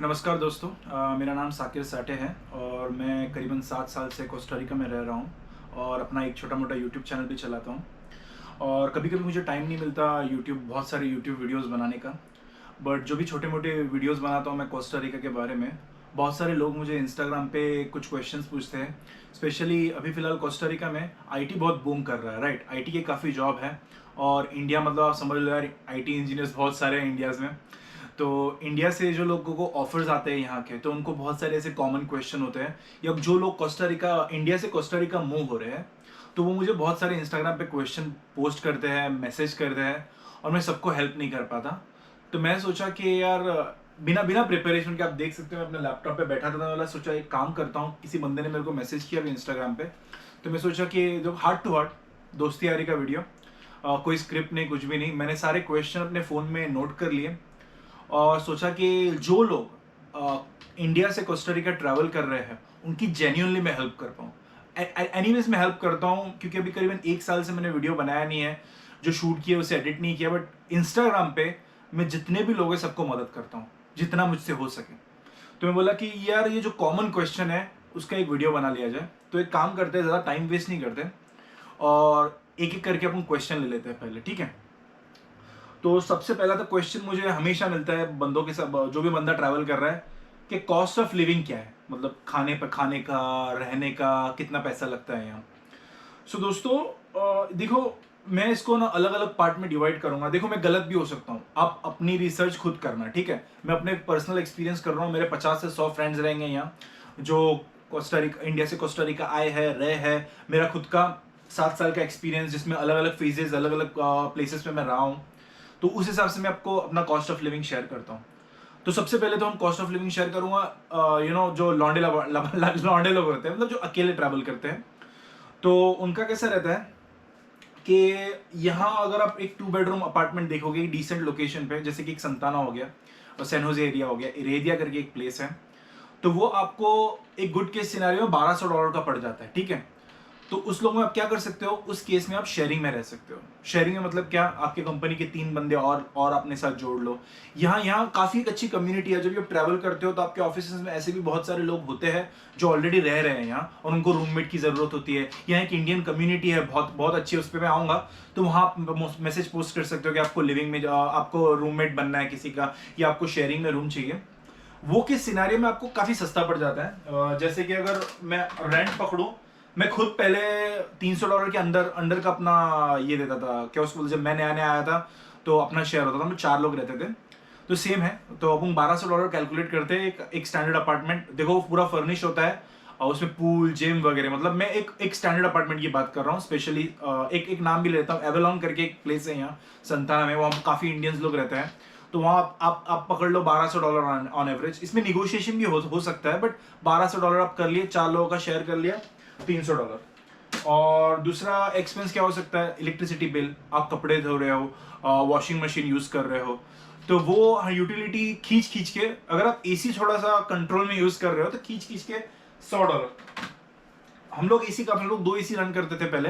नमस्कार दोस्तों। मेरा नाम साकिर साठे है और मैं करीबन 7 साल से कोस्टा रिका में रह रहा हूँ और अपना एक छोटा मोटा यूट्यूब चैनल भी चलाता हूँ। और कभी कभी मुझे टाइम नहीं मिलता बहुत सारे यूट्यूब वीडियोस बनाने का। बट जो भी छोटे मोटे वीडियोस बनाता हूँ मैं कोस्टा रिका के बारे में, बहुत सारे लोग मुझे इंस्टाग्राम पे कुछ क्वेश्चंस पूछते हैं। स्पेशली अभी फ़िलहाल कोस्टा रिका में आईटी बहुत बूम कर रहा है, राइट। आईटी के काफ़ी जॉब है और इंडिया मतलब आप समझ लो यार, आईटी इंजीनियर्स बहुत सारे हैं इंडियाज़ में। तो इंडिया से जो लोगों को ऑफर्स आते हैं यहाँ के, तो उनको बहुत सारे ऐसे कॉमन क्वेश्चन होते हैं, या जो लोग कोस्टा रिका इंडिया से कोस्टा रिका मूव हो रहे हैं, तो वो मुझे बहुत सारे इंस्टाग्राम पे क्वेश्चन पोस्ट करते हैं, मैसेज करते हैं, और मैं सबको हेल्प नहीं कर पाता। तो मैं सोचा कि यार बिना बिना प्रिपरेशन के, आप देख सकते हो मैं अपने लैपटॉप पे बैठा था, तो मैंने सोचा एक काम करता हूँ। किसी बंदे ने मेरे को मैसेज किया इंस्टाग्राम पे, तो मैं सोचा कि जो हार्ट टू हार्ट दोस्ती यारी का वीडियो, कोई स्क्रिप्ट नहीं, कुछ भी नहीं, मैंने सारे क्वेश्चन अपने फ़ोन में नोट कर लिए और सोचा कि जो लोग इंडिया से कोस्टा रिका ट्रैवल कर रहे हैं उनकी जेन्युइनली मैं हेल्प कर पाऊँ। एनीवेज मैं हेल्प करता हूँ क्योंकि अभी करीबन 1 साल से मैंने वीडियो बनाया नहीं है, जो शूट किया उसे एडिट नहीं किया, बट इंस्टाग्राम पे मैं जितने भी लोग हैं सबको मदद करता हूँ जितना मुझसे हो सके। तो मैं बोला कि यार ये जो कॉमन क्वेश्चन है उसका एक वीडियो बना लिया जाए। तो एक काम करते हैं, ज़्यादा टाइम वेस्ट नहीं करते और एक एक करके अपन क्वेश्चन ले लेते हैं पहले, ठीक है। तो सबसे पहला तो क्वेश्चन मुझे हमेशा मिलता है बंदों के सब, जो भी बंदा ट्रैवल कर रहा है, कि कॉस्ट ऑफ लिविंग क्या है, मतलब खाने का, रहने का कितना पैसा लगता है यहाँ। सो दोस्तों, देखो, मैं इसको ना अलग अलग पार्ट में डिवाइड करूंगा। देखो, मैं गलत भी हो सकता हूँ, आप अपनी रिसर्च खुद करना, ठीक है। मैं अपने पर्सनल एक्सपीरियंस कर रहा हूँ, मेरे 50 से 100 फ्रेंड्स रहेंगे यहाँ जो कोस्टा रिका, इंडिया से कोस्टा रिका आए हैं, रहे हैं। मेरा खुद का 7 साल का एक्सपीरियंस जिसमें अलग अलग फेजेस, अलग अलग प्लेसेस में मैं रहा हूँ, तो उस हिसाब से मैं आपको अपना कॉस्ट ऑफ लिविंग शेयर करता हूँ। तो सबसे पहले तो हम कॉस्ट ऑफ लिविंग शेयर करूंगा, जो लौंडे लोग होते हैं, मतलब जो अकेले ट्रैवल करते हैं, तो उनका कैसा रहता है कि यहाँ अगर आप एक 2 बेडरूम अपार्टमेंट देखोगे डिसेंट लोकेशन पे, जैसे कि एक संताना हो गया और सैन होजे एरिया हो गया, इरेदिया करके एक प्लेस है, तो वो आपको एक गुड केस सिनेरियो में $1200 का पड़ जाता है, ठीक है। तो उस लोग में आप क्या कर सकते हो, उस केस में आप शेयरिंग में रह सकते हो। शेयरिंग में मतलब क्या, आपके कंपनी के 3 बंदे और अपने साथ जोड़ लो। यहाँ काफी एक अच्छी कम्युनिटी है। जब आप ट्रैवल करते हो तो आपके ऑफिस में ऐसे भी बहुत सारे लोग होते हैं जो ऑलरेडी रह रहे हैं यहाँ और उनको रूममेट की जरूरत होती है। यहाँ एक इंडियन कम्युनिटी है, बहुत बहुत अच्छी, उस पर मैं आऊंगा। तो वहाँ आप मैसेज पोस्ट कर सकते हो कि आपको लिविंग में आपको रूममेट बनना है किसी का, या आपको शेयरिंग में रूम चाहिए। वो किस सिनेरियो में आपको काफी सस्ता पड़ जाता है। जैसे कि अगर मैं रेंट पकड़ूं, मैं खुद पहले $300 के अंदर अंडर का अपना ये देता था, क्या उसको, जब मैं नया नया आया था तो अपना शेयर होता था, हम 4 लोग रहते थे। तो सेम है, तो अपन $1200 कैलकुलेट करते हैं। एक स्टैंडर्ड अपार्टमेंट देखो, पूरा फर्निश होता है और उसमें पूल, जिम वगैरह, मतलब मैं एक स्टैंडर्ड अपार्टमेंट की बात कर रहा हूँ। स्पेशली एक नाम भी लेता हूँ, एवेलॉन करके एक प्लेस है यहाँ संताना में, वहाँ काफ़ी इंडियंस लोग रहते हैं। तो वहाँ आप पकड़ लो $1200 ऑन एवरेज। इसमें निगोशिएशन भी हो सकता है, बट $1200 आप कर लिए, 4 लोगों का शेयर कर लिया, $300। और दूसरा एक्सपेंस क्या हो सकता है, इलेक्ट्रिसिटी बिल, आप कपड़े धो रहे हो, वॉशिंग मशीन यूज कर रहे हो, तो वो यूटिलिटी खींच खींच के, अगर आप एसी थोड़ा सा कंट्रोल में यूज कर रहे हो तो खींच खींच के $100। हम लोग एसी का, हम लोग 2 एसी रन करते थे पहले।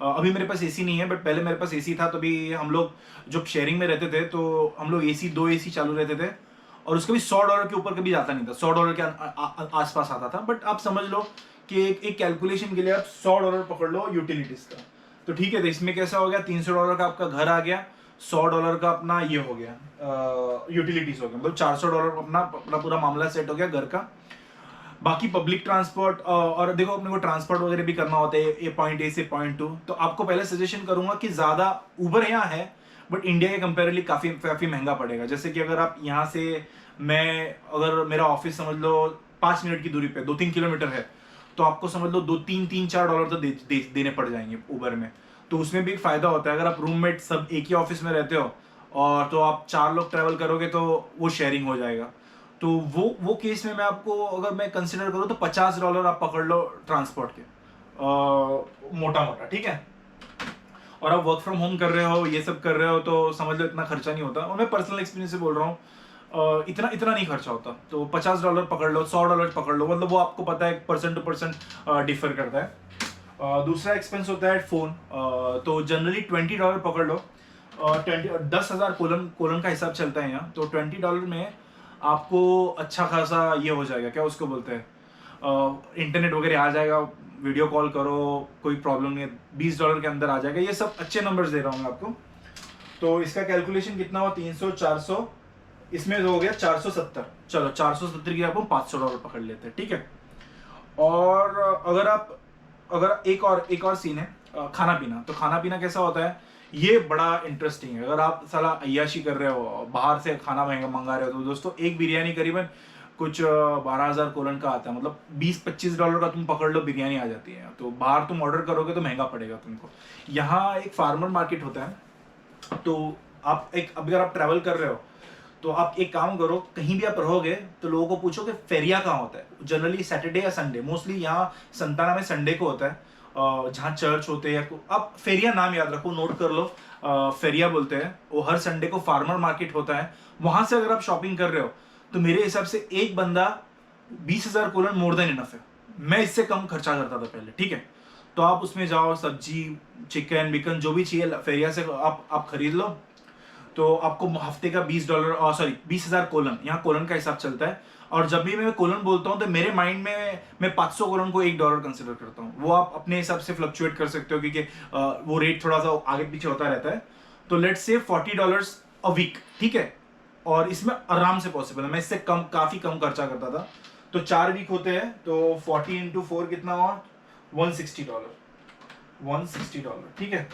अभी मेरे पास एसी नहीं है, बट पहले मेरे पास एसी था। तो अभी हम लोग जब शेयरिंग में रहते थे तो हम लोग एसी, 2 एसी चालू रहते थे, और उसका भी $100 के ऊपर कभी जाता नहीं था, $100 के आसपास आता था। बट आप समझ लो कि एक कैलकुलेशन के लिए आप $100 पकड़ लो यूटिलिटीज का। तो ठीक है, तो इसमें कैसा हो गया, $300 का आपका घर आ गया, $100 का अपना ये हो गया, यूटिलिटीज हो गया, मतलब $400 अपना अपना पूरा मामला सेट हो गया घर का। बाकी पब्लिक ट्रांसपोर्ट, और देखो अपने को ट्रांसपोर्ट वगैरह भी करना होता है, पॉइंट ए से पॉइंट 2, तो आपको पहले सजेशन करूंगा कि ज्यादा, उबर यहाँ है बट इंडिया के कंपेरेटिवली काफी काफी महंगा पड़ेगा। जैसे कि अगर आप यहाँ से, मैं अगर मेरा ऑफिस समझ लो 5 मिनट की दूरी पे 2-3 किलोमीटर है, तो आपको समझ लो 2-3-4 $4 तो देने पड़ जाएंगे उबर में। तो उसमें भी एक फायदा होता है, अगर आप रूममेट सब एक ही ऑफिस में रहते हो और तो आप 4 लोग ट्रैवल करोगे तो वो शेयरिंग हो जाएगा। तो वो केस में मैं आपको, अगर मैं कंसिडर करूँ तो $50 आप पकड़ लो ट्रांसपोर्ट के, मोटा मोटा, ठीक है। और आप वर्क फ्रॉम होम कर रहे हो, ये सब कर रहे हो, तो समझ लो इतना खर्चा नहीं होता। और मैं पर्सनल एक्सपीरियंस से बोल रहा हूँ, इतना इतना नहीं खर्चा होता। तो $50 पकड़ लो, $100 पकड़ लो, मतलब वो आपको पता है पर्सन टू पर्सन डिफर करता है। दूसरा एक्सपेंस होता है फोन, तो जनरली $20 पकड़ लो। 10,000 कोलन कोलन का हिसाब चलता है यहाँ, तो $20 में आपको अच्छा खासा ये हो जाएगा, क्या उसको बोलते हैं, इंटरनेट वगैरह आ जाएगा, वीडियो कॉल करो, कोई प्रॉब्लम नहीं है, $20 के अंदर आ जाएगा। ये सब अच्छे नंबर्स दे रहा हूँ मैं आपको। तो इसका कैलकुलेशन कितना हुआ, 300 400, इसमें हो गया 470। चलो 470 की आपको $500 पकड़ लेते हैं, ठीक है। और अगर एक और सीन है, खाना पीना। तो खाना पीना कैसा होता है, ये बड़ा इंटरेस्टिंग है। अगर आप साला अय्याशी कर रहे हो, बाहर से खाना महंगा मंगा रहे हो, तो दोस्तों एक बिरयानी करीबन कुछ 12,000 कोलन का आता है, मतलब $20-25 का तुम पकड़ लो बिरयानी आ जाती है। तो बाहर तुम ऑर्डर करोगे तो महंगा पड़ेगा तुमको। यहाँ एक फार्मर मार्केट होता है, तो आप अगर आप ट्रैवल कर रहे हो तो आप एक काम करो, कहीं भी आप रहोगे तो लोगों को पूछो कि फेरिया कहाँ होता है। जनरली सैटरडे या संडे, मोस्टली यहाँ संताना में संडे को होता है, जहाँ चर्च होते हैं। आप फेरिया नाम याद रखो, नोट कर लो, फेरिया बोलते हैं। वो हर संडे को फार्मर मार्केट होता है। वहां से अगर आप शॉपिंग कर रहे हो तो मेरे हिसाब से एक बंदा 20,000 कोलन मोर देन इनफ है। मैं इससे कम खर्चा करता था पहले, ठीक है। तो आप उसमें जाओ, सब्जी, चिकन बिकन जो भी चाहिए फेरिया से आप खरीद लो। तो आपको हफ्ते का $20 कोलन, यहाँ कोलन का हिसाब चलता है। और जब भी मैं कोलन बोलता हूँ तो मेरे माइंड में मैं 500 कोलन को $1 कंसिडर करता हूँ। वो आप अपने हिसाब से फ्लक्चुएट कर सकते हो, क्योंकि वो रेट थोड़ा सा आगे पीछे होता रहता है। तो लेट्स से $40 अ वीक, ठीक है। और इसमें आराम से पॉसिबल है, मैं इससे काफी कम खर्चा करता था। तो 4 वीक होते हैं, तो 40 × 4 कितना हुआ, $160, ठीक है।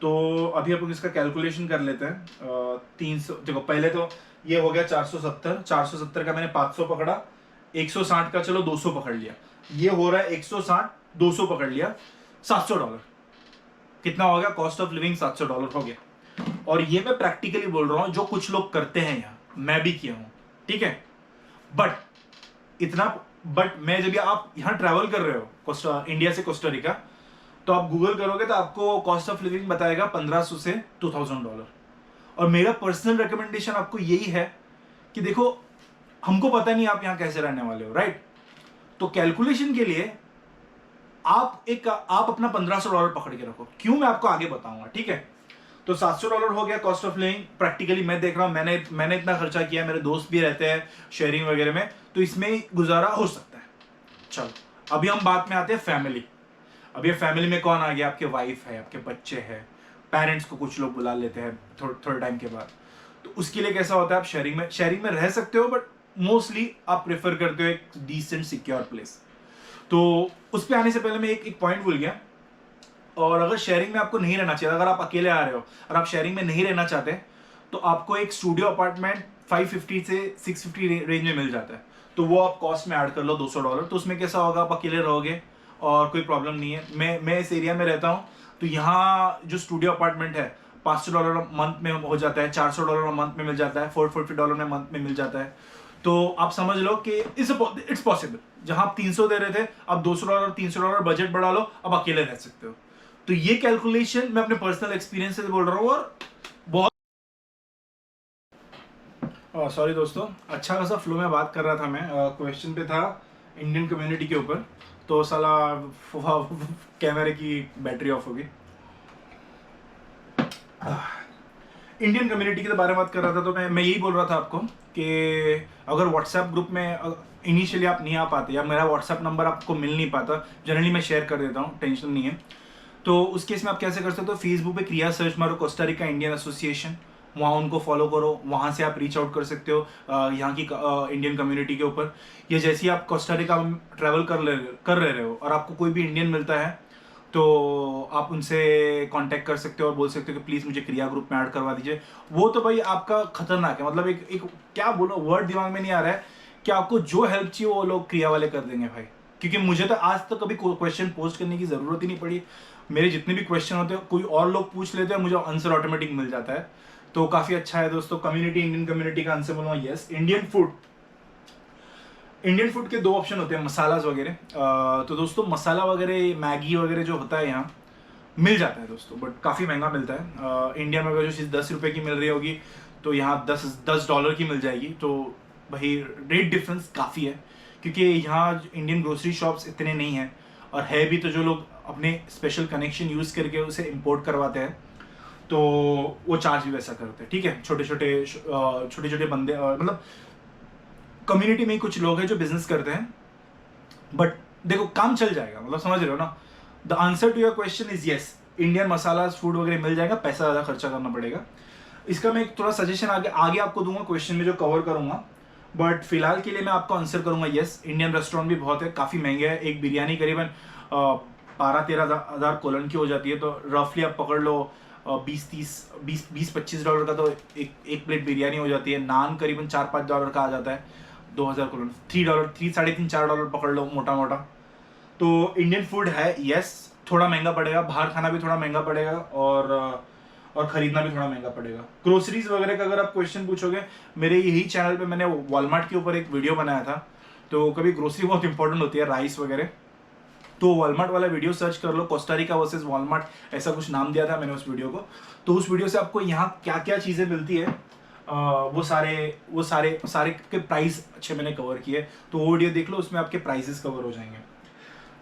तो अभी अपन इसका कैलकुलेशन कर लेते हैं। 300, देखो पहले तो ये हो गया 470 का मैंने 500 पकड़ा, 160 का चलो 200 पकड़ लिया, ये हो रहा है 160, 200 पकड़ लिया, $700। कितना हो गया, कॉस्ट ऑफ लिविंग $700 हो गया। और ये मैं प्रैक्टिकली बोल रहा हूं, जो कुछ लोग करते हैं यहाँ, मैं भी किया हूं, ठीक है। बट मैं जब आप यहाँ ट्रैवल कर रहे हो इंडिया से कोस्टारिका, तो आप गूगल करोगे तो आपको कॉस्ट ऑफ लिविंग बताएगा $1,500 से $2,000। और मेरा पर्सनल रिकमेंडेशन आपको यही है कि देखो, हमको पता नहीं आप यहाँ कैसे रहने वाले हो, राइट। तो कैलकुलेशन के लिए आप अपना $1,500 पकड़ के रखो। क्यों, मैं आपको आगे बताऊंगा, ठीक है। तो $700 हो गया कॉस्ट ऑफ लिविंग। प्रैक्टिकली मैं देख रहा हूं, मैंने इतना खर्चा किया, मेरे दोस्त भी रहते हैं शेयरिंग वगैरह में, तो इसमें गुजारा हो सकता है। चलो अभी हम बात में आते हैं फैमिली। अब ये फैमिली में कौन आ गया, आपके वाइफ है, आपके बच्चे हैं, पेरेंट्स को कुछ लोग बुला लेते हैं थोड़े टाइम के बाद। तो उसके लिए कैसा होता है, आप शेयरिंग में रह सकते हो, बट मोस्टली आप प्रेफर करते हो एक डिसेंट सिक्योर प्लेस। तो उस पर आने से पहले मैं एक पॉइंट भूल गया। और अगर शेयरिंग में आपको नहीं रहना चाहिए, अगर आप अकेले आ रहे हो और आप शेयरिंग में नहीं रहना चाहते, तो आपको एक स्टूडियो अपार्टमेंट 550 से 650 रेंज में मिल जाता है। तो वो आप कॉस्ट में ऐड कर लो $200। तो उसमें कैसा होगा, आप अकेले रहोगे और कोई प्रॉब्लम नहीं है। मैं इस एरिया में रहता हूँ, तो यहाँ जो स्टूडियो अपार्टमेंट है $500 मंथ में हो जाता है, $400 मंथ में मिल जाता है, $450 में मंथ में मिल जाता है। तो आप समझ लो कि इट्स पॉसिबल। जहां आप 300 दे रहे थे, अब $200 $300 बजट बढ़ा लो, अब अकेले रह सकते हो। तो ये कैलकुलेशन मैं अपने पर्सनल एक्सपीरियंस से बोल रहा हूँ। और बहुत सॉरी दोस्तों, अच्छा खासा फ्लो में बात कर रहा था मैं। क्वेश्चन पे था इंडियन कम्युनिटी के ऊपर, तो साला कैमरे की बैटरी ऑफ होगी। इंडियन कम्युनिटी के बारे में बात कर रहा था, तो मैं यही बोल रहा था आपको कि अगर व्हाट्सएप ग्रुप में इनिशियली आप नहीं आ पाते, या मेरा व्हाट्सएप नंबर आपको मिल नहीं पाता, जनरली मैं शेयर कर देता हूँ, टेंशन नहीं है। तो उस केस में आप कैसे कर सकते हो, फेसबुक पे क्रिया सर्च मारो, कोस्टारिका इंडियन एसोसिएशन, वहाँ उनको फॉलो करो, वहाँ से आप रीच आउट कर सकते हो यहाँ की इंडियन कम्युनिटी के ऊपर। या जैसे ही आप कोस्टारिका ट्रैवल कर रहे हो और आपको कोई भी इंडियन मिलता है, तो आप उनसे कांटेक्ट कर सकते हो और बोल सकते हो कि प्लीज़ मुझे क्रिया ग्रुप में ऐड करवा दीजिए। वो तो भाई आपका खतरनाक है, मतलब एक क्या बोलो, वर्ड दिमाग में नहीं आ रहा है कि आपको जो हेल्प चाहिए वो लोग क्रिया वाले कर देंगे भाई। क्योंकि मुझे तो आज तक कभी क्वेश्चन पोस्ट करने की ज़रूरत ही नहीं पड़ी। मेरे जितने भी क्वेश्चन होते हैं कोई और लोग पूछ लेते हैं, मुझे आंसर ऑटोमेटिक मिल जाता है। तो काफ़ी अच्छा है दोस्तों। कम्युनिटी, इंडियन कम्युनिटी का आंसर बोलूँगा यस। इंडियन फूड के 2 ऑप्शन होते हैं, मसालाज वगैरह। तो दोस्तों मसाला वगैरह, मैगी वगैरह जो होता है यहाँ मिल जाता है दोस्तों, बट काफ़ी महंगा मिलता है। इंडिया में अगर जो चीज़ 10 रुपये की मिल रही होगी, तो यहाँ $10 की मिल जाएगी। तो भाई रेट डिफरेंस काफ़ी है, क्योंकि यहाँ इंडियन ग्रोसरी शॉप्स इतने नहीं हैं, और है भी तो जो लोग अपने स्पेशल कनेक्शन यूज़ करके उसे इम्पोर्ट करवाते हैं। तो वो चार्ज भी वैसा करते हैं, ठीक है। छोटे छोटे बंदे, मतलब कम्युनिटी में ही कुछ लोग हैं जो बिजनेस करते हैं, बट देखो काम चल जाएगा, मतलब समझ रहे हो ना। The answer to your question is yes, Indian masala food वगैरह मिल जाएगा, पैसा ज़्यादा खर्चा करना पड़ेगा। इसका मैं एक थोड़ा सजेशन आगे आपको दूंगा क्वेश्चन में जो कवर करूंगा, बट फिलहाल के लिए मैं आपको आंसर करूंगा यस। इंडियन रेस्टोरेंट भी बहुत है, काफ़ी महंगे है। एक बिरयानी करीबन 12-13 हज़ार कोलन की हो जाती है, तो रफली आप पकड़ लो 20-25 डॉलर का तो एक प्लेट बिरयानी हो जाती है। नान करीबन $4-5 का आ जाता है, 2000 कोलन, $3, 3-3.5-4 पकड़ लो मोटा मोटा। तो इंडियन फूड है यस, थोड़ा महंगा पड़ेगा, बाहर खाना भी थोड़ा महंगा पड़ेगा, और खरीदना भी थोड़ा महंगा पड़ेगा। ग्रोसरीज वगैरह का अगर आप क्वेश्चन पूछोगे, मेरे यही चैनल पे मैंने वॉलमार्ट के ऊपर एक वीडियो बनाया था। तो कभी ग्रोसरी बहुत इंपॉर्टेंट होती है, राइस वगैरह, तो वॉलमार्ट वाला वीडियो सर्च कर लो, कोस्टारिका वर्सेस वॉलमार्ट, ऐसा कुछ नाम दिया था मैंने उस वीडियो को। तो उस वीडियो से आपको यहाँ क्या क्या चीज़ें मिलती है, वो सारे के प्राइस अच्छे मैंने कवर किए। तो वो वीडियो देख लो, उसमें आपके प्राइसेस कवर हो जाएंगे,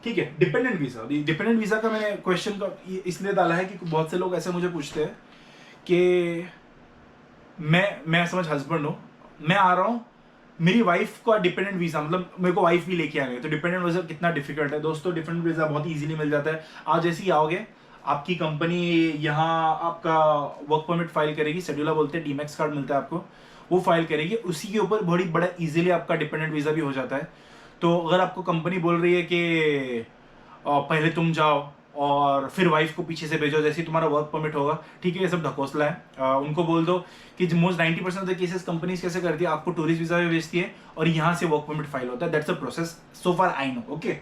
ठीक है। डिपेंडेंट वीज़ा का मैंने क्वेश्चन का इसलिए डाला है कि बहुत से लोग ऐसे मुझे पूछते हैं कि मैं समझ हस्बैंड हूँ, मैं आ रहा हूँ, मेरी वाइफ का डिपेंडेंट वीज़ा, मतलब मेरे को वाइफ भी लेके आएंगे, तो डिपेंडेंट वीज़ा कितना डिफिकल्ट है दोस्तों। डिपेंडेंट वीज़ा बहुत इजीली मिल जाता है। आज जैसे ही आओगे, आपकी कंपनी यहाँ आपका वर्क परमिट फाइल करेगी, शेड्यूलर बोलते हैं, डीमैक्स कार्ड मिलता है आपको, वो फाइल करेगी, उसी के ऊपर बड़ा इजीली आपका डिपेंडेंट वीज़ा भी हो जाता है। तो अगर आपको कंपनी बोल रही है कि पहले तुम जाओ और फिर वाइफ को पीछे से भेजो, जैसे ही तुम्हारा वर्क परमिट होगा, ठीक है, ये सब ढकोसला है। उनको बोल दो कि most 90% of the cases companies कैसे करती है, आपको टूरिस्ट वीजा भी भेजती है और यहाँ से वर्क परमिट फाइल होता है। That's a process, so far I know, okay.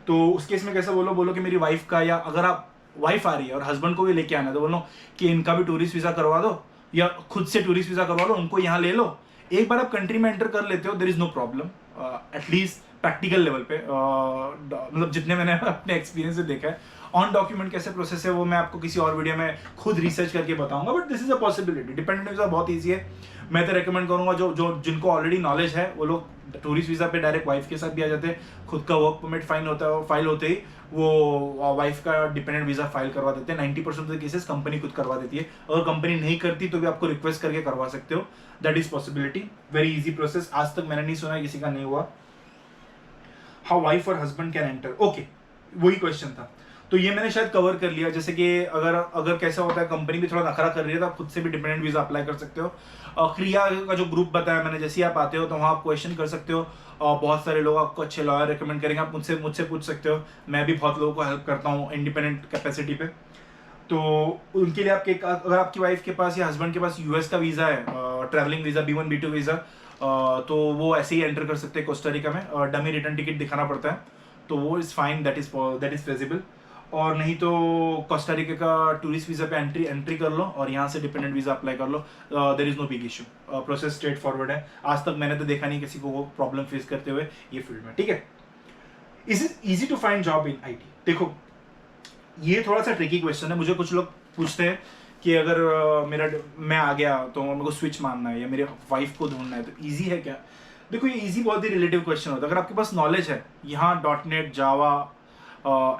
तो उस केस में कैसे बोलो कि मेरी वाइफ का, या अगर आप वाइफ आ रही है और हस्बैंड को भी लेके आना है, तो बोलो कि इनका भी टूरिस्ट वीजा करवा दो, या खुद से टूरिस्ट वीजा करवा लो, उनको यहाँ ले लो। एक बार आप कंट्री में एंटर कर लेते हो, there is no problem, at least practical level पे, मतलब जितने मैंने अपने एक्सपीरियंस से देखा है। ऑन डॉक्यूमेंट कैसे प्रोसेस है वो मैं आपको किसी और वीडियो में खुद रिसर्च करके बताऊंगा, but this is a possibility. Dependent visa बहुत ईजी है, मैं तो रेकमेंड करूंगा जो जिनको ऑलरेडी नॉलेज है वो लोग टूरिस्ट वीजा पे डायरेक्ट वाइफ के साथ भी आ जाते हैं, खुद का वर्क परमिट फाइल होते ही वो वाइफ का डिपेंडेंट वीजा फाइल करवा देते हैं। 90% ऑफ द केसेस कंपनी खुद करवा देती है, अगर कंपनी नहीं करती तो भी आपको रिक्वेस्ट करके करवा सकते हो, that is possibility. Very easy process, आज तक मैंने नहीं सुना किसी का नहीं हुआ। हाउ वाइफ और हस्बैंड कैन एंटर, ओके, वही क्वेश्चन था, तो ये मैंने शायद कवर कर लिया। जैसे कि अगर कैसा होता है, कंपनी भी थोड़ा नखरा कर रही है, तो आप खुद से भी डिपेंडेंट वीजा अप्लाई कर सकते हो। क्रिया का जो ग्रुप बताया मैंने, जैसे ही आप आते हो तो वहाँ आप क्वेश्चन कर सकते हो, बहुत सारे लोग आपको अच्छे लॉयर रिकमेंड करेंगे, आप मुझसे पूछ सकते हो। मैं भी बहुत लोगों को हेल्प करता हूँ इंडिपेंडेंट कैपेसिटी पे। तो उनके लिए अगर आपकी वाइफ के पास या हस्बैंड के पास यूएस का वीज़ा है, travelling visa, B1 B2 visa, तो वो ऐसे ही एंटर कर सकते हैं कोस्टारिका में। डमी रिटर्न टिकट दिखाना पड़ता है, तो वो is fine, that is feasible. और नहीं तो कोस्टारिका का टूरिस्ट वीज़ा पे एंट्री कर लो और यहाँ से डिपेंडेंट वीज़ा अप्लाई कर लो, there is no big issue, process straightforward है। आज तक मैंने तो देखा नहीं किसी को वो प्रॉब्लम फेस करते हुए ये फील्ड में, ठीक है। Is it easy to find job in IT? देखो, ये थोड़ा सा ट्रिकी क्वेश्चन है। मुझे कुछ लोग पूछते हैं कि अगर मैं आ गया तो मेरे को स्विच मारना है या मेरे वाइफ को ढूंढना है, तो ईजी है क्या? देखो, ये ईजी बहुत ही रिलेटिव क्वेश्चन होता है। अगर आपके पास नॉलेज है, यहाँ .NET, जावा,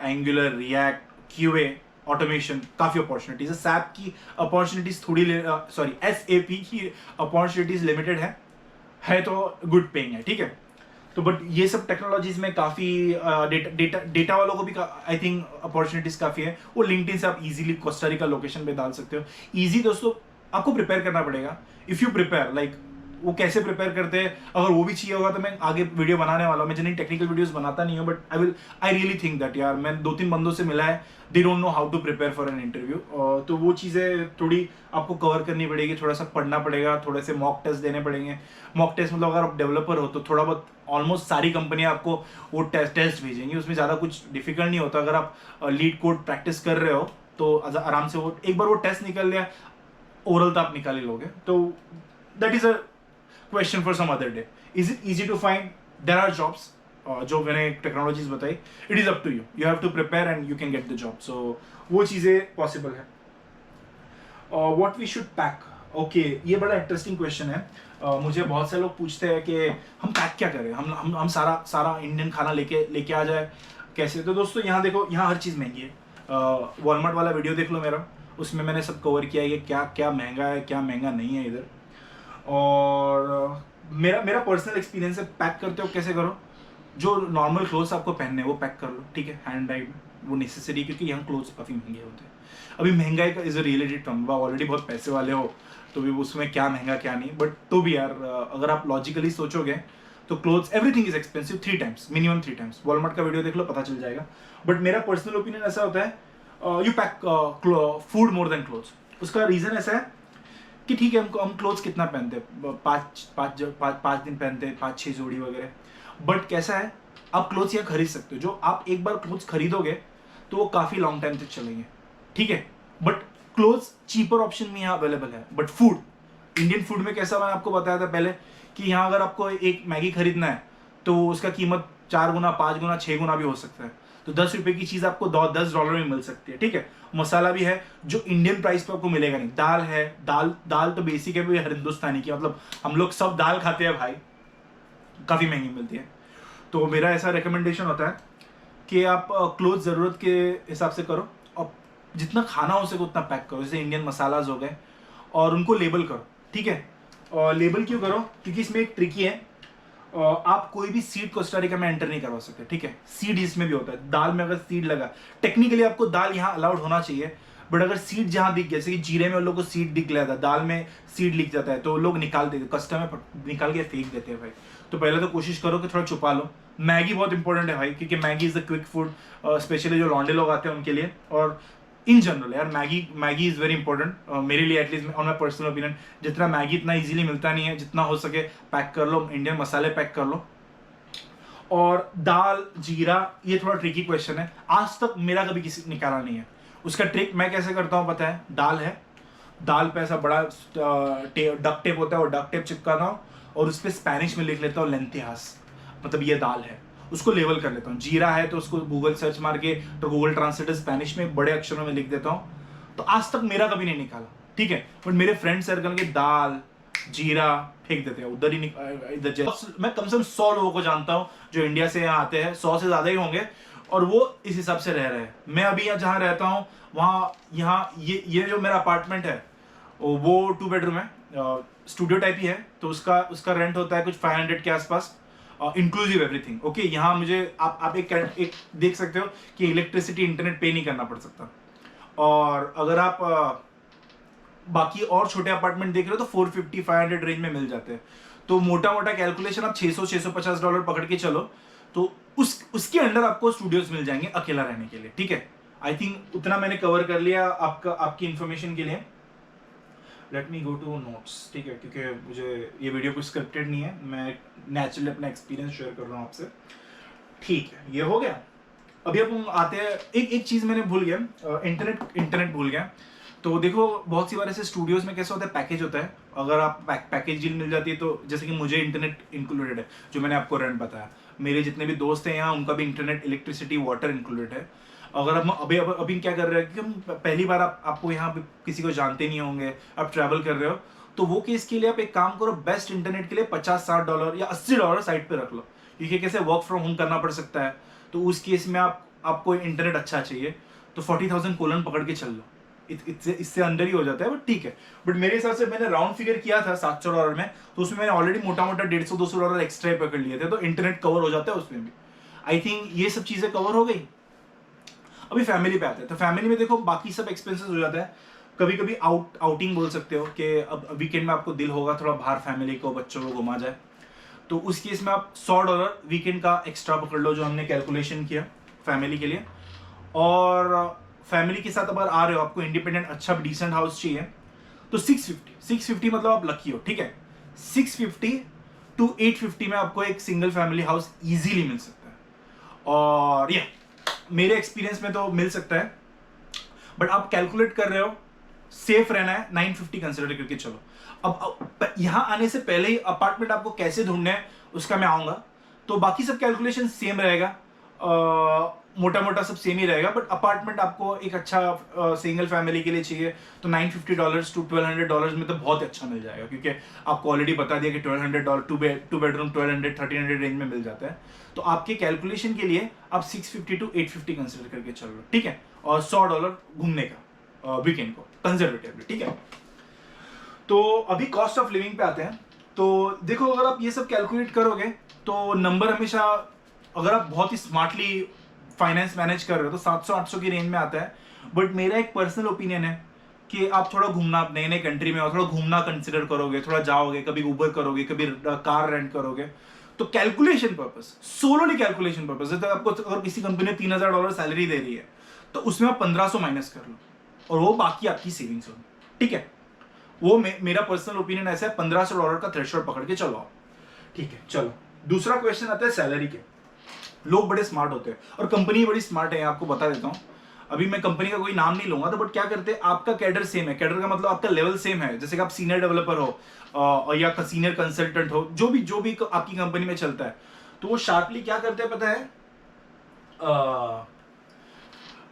एंगुलर, रिएक्ट, QA, ऑटोमेशन, काफ़ी अपॉर्चुनिटीज है। SAP की अपॉर्चुनिटीज SAP की अपॉर्चुनिटीज लिमिटेड है तो गुड पेइंग है, ठीक है। तो बट ये सब टेक्नोलॉजीज में काफ़ी डेटा वालों को भी आई थिंक अपॉर्चुनिटीज काफ़ी है। वो लिंक्डइन से आप इजीली कोस्टारिका लोकेशन पे डाल सकते हो। इजी दोस्तों, आपको प्रिपेयर करना पड़ेगा। इफ़ यू प्रिपेयर, लाइक वो कैसे प्रिपेयर करते हैं, अगर वो भी चाहिए होगा तो मैं आगे वीडियो बनाने वाला हूँ। मैं जितनी टेक्निकल वीडियोस बनाता नहीं हूँ, but I really think that, यार, मैं 2-3 बंदों से मिला है, they don't know how to prepare for an interview. तो वो चीज़ें थोड़ी आपको कवर करनी पड़ेगी, थोड़ा सा पढ़ना पड़ेगा, थोड़े से मॉक टेस्ट देने पड़ेंगे। मॉक टेस्ट मतलब अगर आप डेवलपर हो तो थोड़ा बहुत ऑलमोस्ट सारी कंपनियां आपको वो टेस्ट भेजेंगी, उसमें ज़्यादा कुछ डिफिकल्ट नहीं होता। अगर आप लीड कोड प्रैक्टिस कर रहे हो तो आराम से वो एक बार वो टेस्ट निकल लिया, ओरल तो आप निकाल ही लोगे। तो that is a question for some other day. Is it easy to find? There are jobs, जो मैंने टेक्नोलॉजीज बताई, it is up to you, you have to prepare and you can get the job. So वो चीज़ें possible है। What we should pack, okay, ये बड़ा interesting question है। मुझे बहुत से लोग पूछते हैं कि हम पैक क्या करें, हम सारा इंडियन खाना लेके आ जाए कैसे? तो दोस्तों, यहाँ देखो, यहाँ हर चीज़ महंगी है। वॉलमार्ट वाला वीडियो देख लो मेरा, उसमें मैंने सब कवर किया है कि क्या क्या महंगा है, क्या महंगा नहीं है इधर। और मेरा मेरा पर्सनल एक्सपीरियंस है, पैक करते हो कैसे करो, जो नॉर्मल क्लोथ्स आपको पहनने हैं वो पैक कर लो, ठीक है, हैंड बैग में, वो नेसेसरी, क्योंकि यहाँ क्लोथ्स काफ़ी महंगे होते हैं। अभी महंगाई का is a reality term, already बहुत पैसे वाले हो तो भी उसमें क्या महंगा क्या नहीं, बट तो भी यार अगर आप लॉजिकली सोचोगे तो clothes everything is expensive 3 times, minimum 3 times. Walmart का वीडियो देख लो, पता चल जाएगा। बट मेरा पर्सनल ओपिनियन ऐसा होता है, you pack food more than clothes. उसका रीज़न ऐसा है कि ठीक है, हम क्लोथ्स कितना पहनते हैं, पाँच दिन पहनते हैं, 5-6 जोड़ी वगैरह। बट कैसा है, आप क्लोथ्स यहाँ खरीद सकते हो, जो आप एक बार क्लोथ्स खरीदोगे तो वो काफ़ी लॉन्ग टाइम तक चलेंगे, ठीक है। बट क्लोथ्स चीपर ऑप्शन में यहाँ अवेलेबल है। बट फूड, इंडियन फूड में कैसा, मैंने आपको बताया था पहले कि यहाँ अगर आपको एक मैगी खरीदना है तो उसका कीमत 4 गुना, 5 गुना, 6 गुना भी हो सकता है। तो 10 रुपए की चीज़ आपको $10 में मिल सकती है, ठीक है। मसाला भी है जो इंडियन प्राइस पे आपको मिलेगा नहीं। दाल है, दाल तो बेसिक है भी हर हिंदुस्तानी की, मतलब हम लोग सब दाल खाते हैं भाई, काफ़ी महंगी मिलती है। तो मेरा ऐसा रिकमेंडेशन होता है कि आप क्लोथ ज़रूरत के हिसाब से करो, और जितना खाना हो सके उतना पैक करो। जैसे इंडियन मसालाज हो गए, और उनको लेबल करो, ठीक है। और लेबल क्यों करो, क्योंकि इसमें एक ट्रिकी है, आप कोई भी सीड कोस्टारिका में एंटर नहीं करवा सकते, ठीक है। सीड इसमें भी होता है, दाल में अगर सीड लगा, टेक्निकली आपको दाल यहाँ अलाउड होना चाहिए, बट अगर सीड जहाँ दिख गया, जैसे कि जीरे में उन लोगों को सीड दिख गया था, दाल में सीड लिख जाता है, तो लोग निकाल देते, कस्टमर निकाल के फेंक देते हैं भाई। तो पहले तो कोशिश करो कि थोड़ा छुपा लो। मैगी बहुत इंपॉर्टेंट है भाई, क्योंकि Maggi is a quick food, specially जो लौंडे लोग आते हैं उनके लिए, और इन जनरल यार मैगी इज़ वेरी इंपॉर्टेंट मेरे लिए, at least on my personal opinion. जितना मैगी इतना इजीली मिलता नहीं है, जितना हो सके पैक कर लो, इंडियन मसाले पैक कर लो। और दाल, जीरा, ये थोड़ा ट्रिकी क्वेश्चन है, आज तक मेरा कभी किसी निकाला नहीं है। उसका ट्रिक मैं कैसे करता हूँ पता है, दाल है, दाल पे ऐसा बड़ा डक टेप होता है, और डक टेप चिपकाता हूँ, और उस पर स्पेनिश में लिख लेता हूँ लेंटियास, मतलब ये दाल है, उसको लेवल कर लेता हूँ। जीरा है तो उसको गूगल सर्च मार के, तो गूगल ट्रांसलेटर स्पेनिश में बड़े अक्षरों में लिख देता हूँ। तो आज तक मेरा कभी नहीं निकाला, ठीक है। बट मेरे फ्रेंड सर्कल के दाल, जीरा फेंक देते हैं उधर ही, इधर। मैं कम से कम 100 लोगों को जानता हूँ जो इंडिया से यहाँ आते हैं, 100 से ज्यादा ही होंगे, और वो इस हिसाब से रह रहे हैं। मैं अभी यहाँ जहाँ रहता हूँ, वहाँ यहाँ ये जो मेरा अपार्टमेंट है वो 2 बेडरूम है, स्टूडियो टाइप ही है, तो उसका रेंट होता है कुछ 500 के आसपास, इंक्लूसिव एवरीथिंग, ओके। यहाँ मुझे आप एक देख सकते हो कि इलेक्ट्रिसिटी, इंटरनेट पे नहीं करना पड़ सकता। और अगर आप बाकी और छोटे अपार्टमेंट देख रहे हो तो 450-500 रेंज में मिल जाते हैं। तो मोटा मोटा कैलकुलेशन आप $600-650 पकड़ के चलो, तो उसके अंडर आपको स्टूडियोज मिल जाएंगे अकेला रहने के लिए, ठीक है। आई थिंक उतना मैंने कवर कर लिया आपकी इन्फॉर्मेशन के लिए। Let me go to notes, ठीक है, क्योंकि मुझे ये वीडियो कुछ स्क्रिप्टेड नहीं है, मैं नेचुरली अपना एक्सपीरियंस शेयर कर रहा हूँ आपसे, ठीक है। ये हो गया। अभी अब हम आते हैं, एक चीज़ मैंने भूल गया, इंटरनेट भूल गया। तो देखो बहुत सी बार ऐसे स्टूडियोज में कैसा होता है, पैकेज होता है, अगर आप पैकेज डील मिल जाती है, तो जैसे कि मुझे इंटरनेट इंक्लूडेड है, जो मैंने आपको रेंट बताया, मेरे जितने भी दोस्त हैं यहाँ उनका भी इंटरनेट, इलेक्ट्रिसिटी, वाटर इंक्लूडेड है। अगर हम अभी क्या कर रहे हैं कि हम पहली बार आपको यहाँ पे किसी को जानते नहीं होंगे, आप ट्रैवल कर रहे हो, तो वो केस के लिए आप एक काम करो, बेस्ट इंटरनेट के लिए $50-60 या $80 साइड पे रख लो, क्योंकि कैसे वर्क फ्रॉम होम करना पड़ सकता है। तो उस केस में आपको इंटरनेट अच्छा चाहिए, तो 40,000 कोलन पकड़ के चल लो, इससे अंदर ही हो जाता है, बट ठीक है। बट मेरे हिसाब से मैंने राउंड फिगर किया था $700 में, तो उसमें मैंने ऑलरेडी मोटा मोटा $150-200 एक्स्ट्रा पकड़ लिए थे, तो इंटरनेट कवर हो जाता है उसमें भी। आई थिंक ये सब चीज़ें कवर हो गई। अभी फैमिली पे आते हैं, तो फैमिली में देखो बाकी सब एक्सपेंसेस हो जाता है। कभी कभी आउटिंग बोल सकते हो कि अब वीकेंड में आपको दिल होगा थोड़ा बाहर फैमिली को, बच्चों को घुमा जाए, तो उस केस में आप $100 वीकेंड का एक्स्ट्रा पकड़ लो, जो हमने कैलकुलेशन किया फैमिली के लिए। और फैमिली के साथ अगर आ रहे हो, आपको इंडिपेंडेंट अच्छा डिसेंट हाउस चाहिए, तो 650 मतलब आप लकी हो, ठीक है। 650 to 850 में आपको एक सिंगल फैमिली हाउस इजीली मिल सकता है, और या मेरे एक्सपीरियंस में तो मिल सकता है। बट आप कैलकुलेट कर रहे हो, सेफ रहना है, 950 कंसिडर करके चलो। अब यहां आने से पहले ही अपार्टमेंट आपको कैसे ढूंढना है उसका मैं आऊंगा, तो बाकी सब कैलकुलेशन सेम रहेगा, मोटा मोटा सब सेम ही रहेगा। बट अपार्टमेंट आपको एक अच्छा सिंगल फैमिली के लिए चाहिए, तो $950 to $1,200 में तो बहुत अच्छा मिल जाएगा, क्योंकि आपको ऑलरेडी बता दिया कि $1,200 टू बेडरूम 1,200-1,300 रेंज में मिल जाता है। तो आपके कैलकुलेशन के लिए आप 650 to 850 कंसिडर करके चल रहे हो, ठीक है। और $100 घूमने का, वीकेंड को कंजर्वेटिवली, ठीक है। तो अभी कॉस्ट ऑफ लिविंग पे आते हैं। तो देखो, अगर आप ये सब कैलकुलेट करोगे तो नंबर हमेशा, अगर आप बहुत ही स्मार्टली फाइनेंस मैनेज कर रहे हो तो 700-800 की रेंज में आता है। बट मेरा एक पर्सनल ओपिनियन है कि आप थोड़ा घूमना, नए नए कंट्री में हो, थोड़ा घूमना कंसिडर करोगे, थोड़ा जाओगे, कभी उबर करोगे, कभी कार रेंट करोगे, तो कैलकुलेशन पर्पस, सोलोली कैलकुलेशन पर्पस, जैसे आपको अगर किसी कंपनी ने $3000 सैलरी दे रही है तो उसमें आप 1500 माइनस कर लो और वो बाकी आपकी सेविंग्स होगी, ठीक है। वो मेरा पर्सनल ओपिनियन ऐसा है, $1500 का थ्रेशोल्ड पकड़ के चलो आप, ठीक है। चलो, दूसरा क्वेश्चन आता है सैलरी के। लोग बड़े स्मार्ट होते हैं और कंपनी बड़ी स्मार्ट है, आपको बता देता हूं। अभी मैं कंपनी का कोई नाम नहीं लूंगा, तो बट क्या करते हैं, आपका कैडर सेम है, कैडर का मतलब आपका लेवल सेम है, जैसे कि आप सीनियर डेवलपर हो या सीनियर कंसल्टेंट हो, जो भी आपकी कंपनी में चलता है, तो वो शार्पली क्या करते हैं पता है,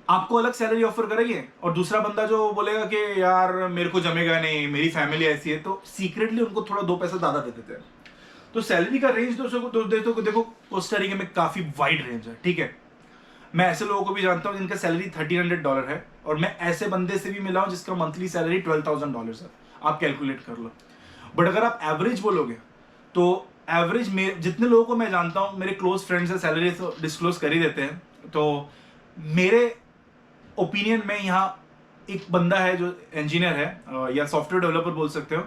आपको अलग सैलरी ऑफर करेंगे और दूसरा बंदा जो बोलेगा कि यार मेरे को जमेगा नहीं, मेरी फैमिली ऐसी है, तो सीक्रेटली उनको थोड़ा 2 पैसा ज्यादा दे देते हैं। तो सैलरी का रेंज देखो कोस्टा रिका में काफी वाइड रेंज है, ठीक है। मैं ऐसे लोगों को भी जानता हूं जिनका सैलरी $1300 है, और मैं ऐसे बंदे से भी मिला हूं जिसका मंथली सैलरी $12,000 है। आप कैलकुलेट कर लो। बट अगर आप एवरेज बोलोगे तो एवरेज में जितने लोगों को मैं जानता हूं, मेरे क्लोज फ्रेंड्स है, सैलरी तो डिस्क्लोज कर ही देते हैं। तो मेरे ओपिनियन में यहाँ एक बंदा है जो इंजीनियर है या सॉफ्टवेयर डेवलपर बोल सकते हो,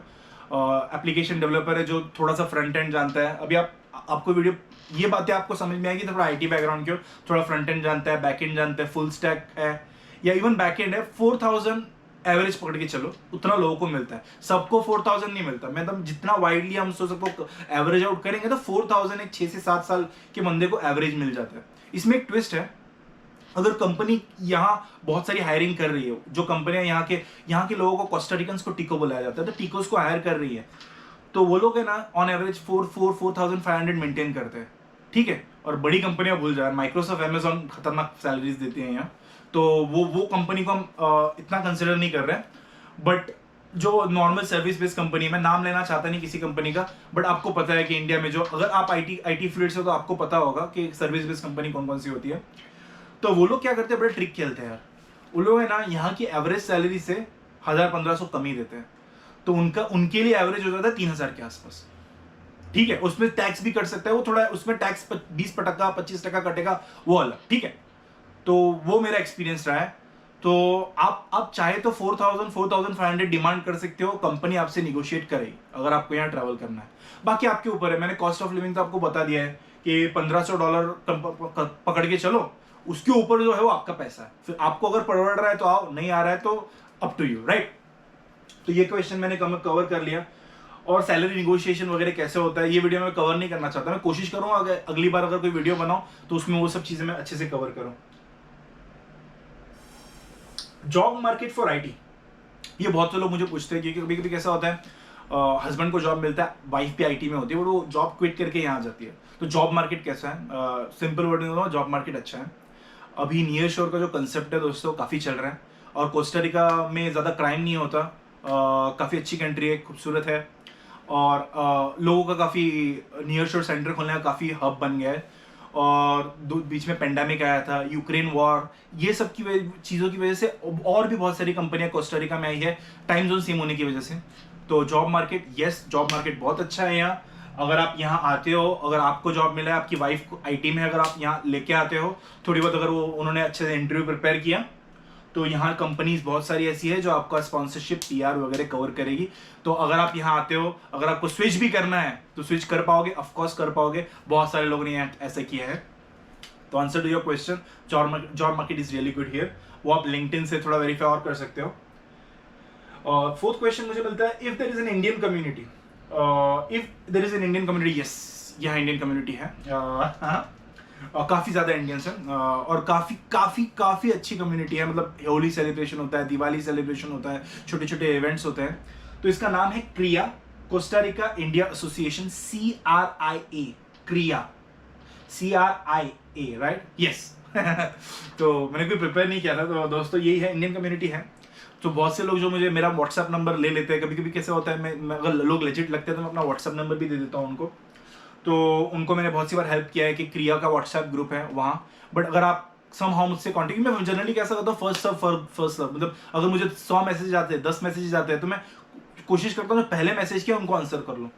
एप्लीकेशन डेवलपर है, जो थोड़ा सा फ्रंट एंड जानता है। अभी आपको वीडियो, ये बातें आपको समझ में आएगी थोड़ा आईटी बैकग्राउंड की हो, थोड़ा फ्रंट एंड जानता है, बैक एंड जानता है, फुल स्टैक है या इवन बैक एंड है। 4000 एवरेज पकड़ के चलो, उतना लोगों को मिलता है। सबको 4000 नहीं मिलता, मतलब जितना वाइडली हम सोच सकते एवरेज आउट करेंगे तो 4000 एक 6 से 7 साल के बंदे को एवरेज मिल जाता है। इसमें एक ट्विस्ट है, अगर कंपनी यहाँ बहुत सारी हायरिंग कर रही है, जो कंपनियां यहाँ के लोगों को, कोस्टा रिकन्स को टिको बुलाया जाता है, तो टिकोस को हायर कर रही है, तो वो लोग है ना ऑन एवरेज 4,500 मेंटेन करते हैं, ठीक है। और बड़ी कंपनियां भूल जाए, माइक्रोसॉफ्ट, अमेजॉन खतरनाक सैलरीज देती हैं यहाँ, तो वो कंपनी को हम इतना कंसिडर नहीं कर रहे हैं। बट जो नॉर्मल सर्विस बेस्ड कंपनी, मैं नाम लेना चाहता नहीं किसी कंपनी का, बट आपको पता है कि इंडिया में जो, अगर आप आईटी फील्ड से हो तो आपको पता होगा कि सर्विस बेस्ड कंपनी कौन कौन सी होती है। तो वो लोग क्या करते हैं, बड़े ट्रिक खेलते हैं यार। वो लोग है ना यहाँ की एवरेज सैलरी से 1000-1500 कम ही देते हैं, तो उनके लिए एवरेज हो जाता है 3000 के आसपास, ठीक है। उसमें टैक्स भी कट सकता है, वो थोड़ा उसमें टैक्स 20% 25% कटेगा, वो अलग, ठीक है। तो वो मेरा एक्सपीरियंस रहा है। तो आप चाहे तो 4500 डिमांड कर सकते हो, कंपनी आपसे निगोशिएट करेगी अगर आपको यहाँ ट्रैवल करना है। बाकी आपके ऊपर है। मैंने कॉस्ट ऑफ लिविंग तो आपको बता दिया है कि $1500 पकड़ के चलो, उसके ऊपर जो है वो आपका पैसा है। फिर आपको अगर पड़वड़ रहा है तो आओ, नहीं आ रहा है तो अप टू यू, राइट। तो ये क्वेश्चन मैंने कवर कर लिया। और सैलरी निगोशिएशन वगैरह कैसे होता है, ये वीडियो में कवर नहीं करना चाहता। मैं कोशिश करूंगा अगली बार अगर कोई वीडियो बनाऊं तो उसमें वो सब चीजें मैं अच्छे से कवर करूं। जॉब मार्केट फॉर आईटी, ये बहुत से लोग मुझे पूछते हैं, क्योंकि कभी कभी कैसा होता है, हस्बैंड को जॉब मिलता है, वाइफ भी आईटी में होती है, वो जॉब क्विट करके यहाँ आ जाती है। तो जॉब मार्केट कैसा है, सिंपल वर्ड में, जॉब मार्केट अच्छा है। अभी नियर शोर का जो कंसेप्ट है दोस्तों, काफ़ी चल रहा है, और कोस्टा रिका में ज़्यादा क्राइम नहीं होता, काफ़ी अच्छी कंट्री है, खूबसूरत है, और लोगों का काफ़ी नियर शोर सेंटर खोलने का काफ़ी हब बन गया है। और बीच में पेंडेमिक आया था, यूक्रेन वॉर, ये सब की चीज़ों की वजह से और भी बहुत सारी कंपनियां कोस्टा रिका में आई है, टाइम जोन सेम होने की वजह से। तो job market, yes, job market बहुत अच्छा है यहाँ। अगर आप यहाँ आते हो, अगर आपको जॉब मिला है, आपकी वाइफ को आईटी में, अगर आप यहाँ लेके आते हो थोड़ी बहुत, अगर वो उन्होंने अच्छे से इंटरव्यू प्रिपेयर किया, तो यहाँ कंपनीज बहुत सारी ऐसी है जो आपका स्पॉन्सरशिप, पीआर वगैरह कवर करेगी। तो अगर आप यहाँ आते हो, अगर आपको स्विच भी करना है तो स्विच कर पाओगे, ऑफकोर्स कर पाओगे, बहुत सारे लोगों ने यहाँ ऐसा किया है। तो answer to your question, job market is really good here. वो आप लिंक्डइन से थोड़ा वेरीफाई और कर सकते हो। और फोर्थ क्वेश्चन मुझे मिलता है, if there is an Indian community, yes, यहाँ इंडियन कम्युनिटी है, काफ़ी ज़्यादा इंडियंस हैं, और काफ़ी अच्छी कम्युनिटी है। मतलब होली सेलिब्रेशन होता है, दिवाली सेलिब्रेशन होता है, छोटे छोटे इवेंट्स होते हैं। तो इसका नाम है क्रिया, Costa Rica India association, CRIA, क्रिया, CRIA, राइट, यस। तो मैंने कोई प्रिपेयर नहीं किया था, तो दोस्तों यही है, इंडियन कम्युनिटी है। तो बहुत से लोग जो मुझे मेरा व्हाट्सएप नंबर ले लेते हैं, कभी कभी कैसा होता है, मैं अगर लोग लेजिट लगते हैं तो मैं अपना व्हाट्सएप नंबर भी दे देता हूँ उनको। तो उनको मैंने बहुत सी बार हेल्प किया है कि क्रिया का व्हाट्सएप ग्रुप है वहाँ। बट अगर आप सम हाउ मुझसे कॉन्टेक्ट, मैं जनरली कैसा करता हूँ, फर्स्ट सर्व फर्स्ट सर्व, मतलब अगर मुझे 100 मैसेज आते हैं, 10 मैसेज आते हैं, तो मैं कोशिश करता हूँ पहले मैसेज किया उनको आंसर कर लूँ।